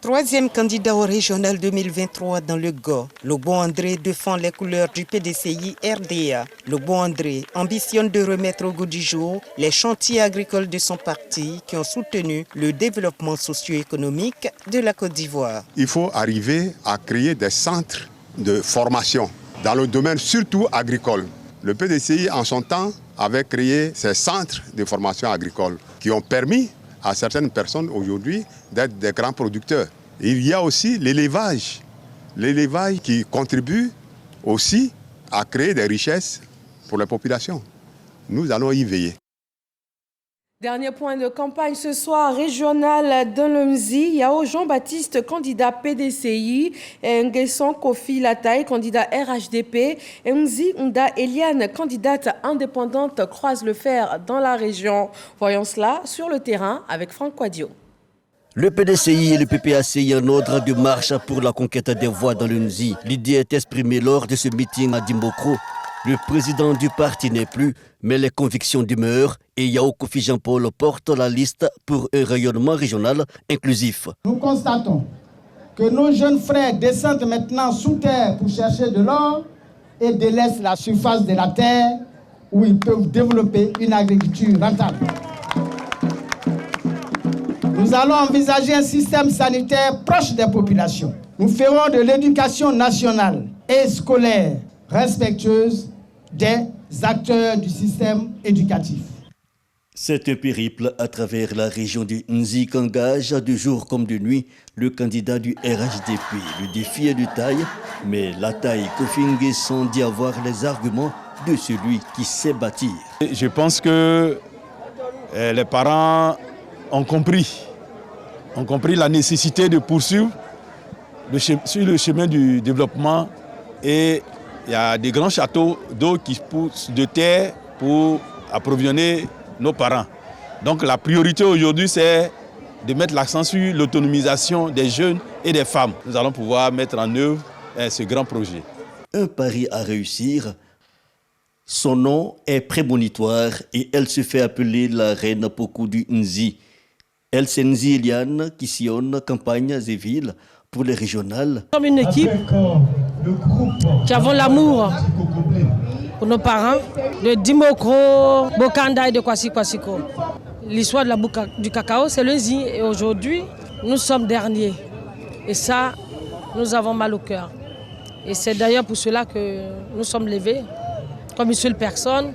Troisième candidat au régional 2023 dans le Gor, Lobo André défend les couleurs du PDCI RDA. Lobo André ambitionne de remettre au goût du jour les chantiers agricoles de son parti qui ont soutenu le développement socio-économique de la Côte d'Ivoire. Il faut arriver à créer des centres de formation dans le domaine surtout agricole. Le PDCI en son temps avait créé ces centres de formation agricole qui ont permis à certaines personnes aujourd'hui d'être des grands producteurs. Et il y a aussi l'élevage qui contribue aussi à créer des richesses pour les populations. Nous allons y veiller. Dernier point de campagne ce soir, régional de l'Umzi. Yao Jean-Baptiste, candidat PDCI, et Nguesson Kofi Lataï, candidat RHDP, et Umzi Nda Eliane, candidate indépendante, croisent le fer dans la région. Voyons cela sur le terrain avec Franck Quadio. Le PDCI et le PPACI en ordre de marche pour la conquête des voix dans l'Umzi. L'idée est exprimée lors de ce meeting à Dimbokro. Le président du parti n'est plus, mais les convictions demeurent et Yao Kofi Jean-Paul porte la liste pour un rayonnement régional inclusif. Nous constatons que nos jeunes frères descendent maintenant sous terre pour chercher de l'or et délaissent la surface de la terre où ils peuvent développer une agriculture rentable. Nous allons envisager un système sanitaire proche des populations. Nous ferons de l'éducation nationale et scolaire respectueuse des acteurs du système éducatif. C'est un périple à travers la région du Nzi qu'engage de jour comme de nuit le candidat du RHDP. Le défi est de taille, mais la taille Kofi Nguesson dit avoir les arguments de celui qui sait bâtir. Je pense que les parents ont compris la nécessité de poursuivre sur le chemin du développement et il y a des grands châteaux d'eau qui poussent de terre pour approvisionner nos parents. Donc la priorité aujourd'hui, c'est de mettre l'accent sur l'autonomisation des jeunes et des femmes. Nous allons pouvoir mettre en œuvre ce grand projet. Un pari à réussir. Son nom est prémonitoire et elle se fait appeler la reine Pokou du Nzi. Elle, c'est Nzi Eliane qui sillonne campagnes et villes pour les régionales. Comme une équipe qui avons l'amour pour nos parents, de Dimokro, Bokanda et de Kwasi-Kwasiko. L'histoire du cacao, c'est le Nzi. Et aujourd'hui, nous sommes derniers. Et ça, nous avons mal au cœur. Et c'est d'ailleurs pour cela que nous sommes levés, comme une seule personne,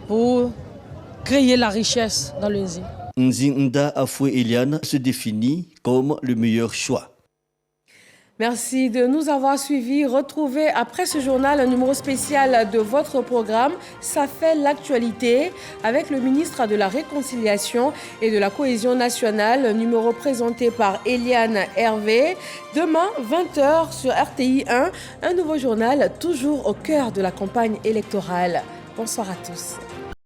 pour créer la richesse dans le Nzi. Nzi Nda Afoué Eliane se définit comme le meilleur choix. Merci de nous avoir suivis. Retrouvez après ce journal un numéro spécial de votre programme. Ça fait l'actualité avec le ministre de la Réconciliation et de la Cohésion nationale. Un numéro présenté par Eliane Hervé. Demain, 20h sur RTI 1, un nouveau journal toujours au cœur de la campagne électorale. Bonsoir à tous.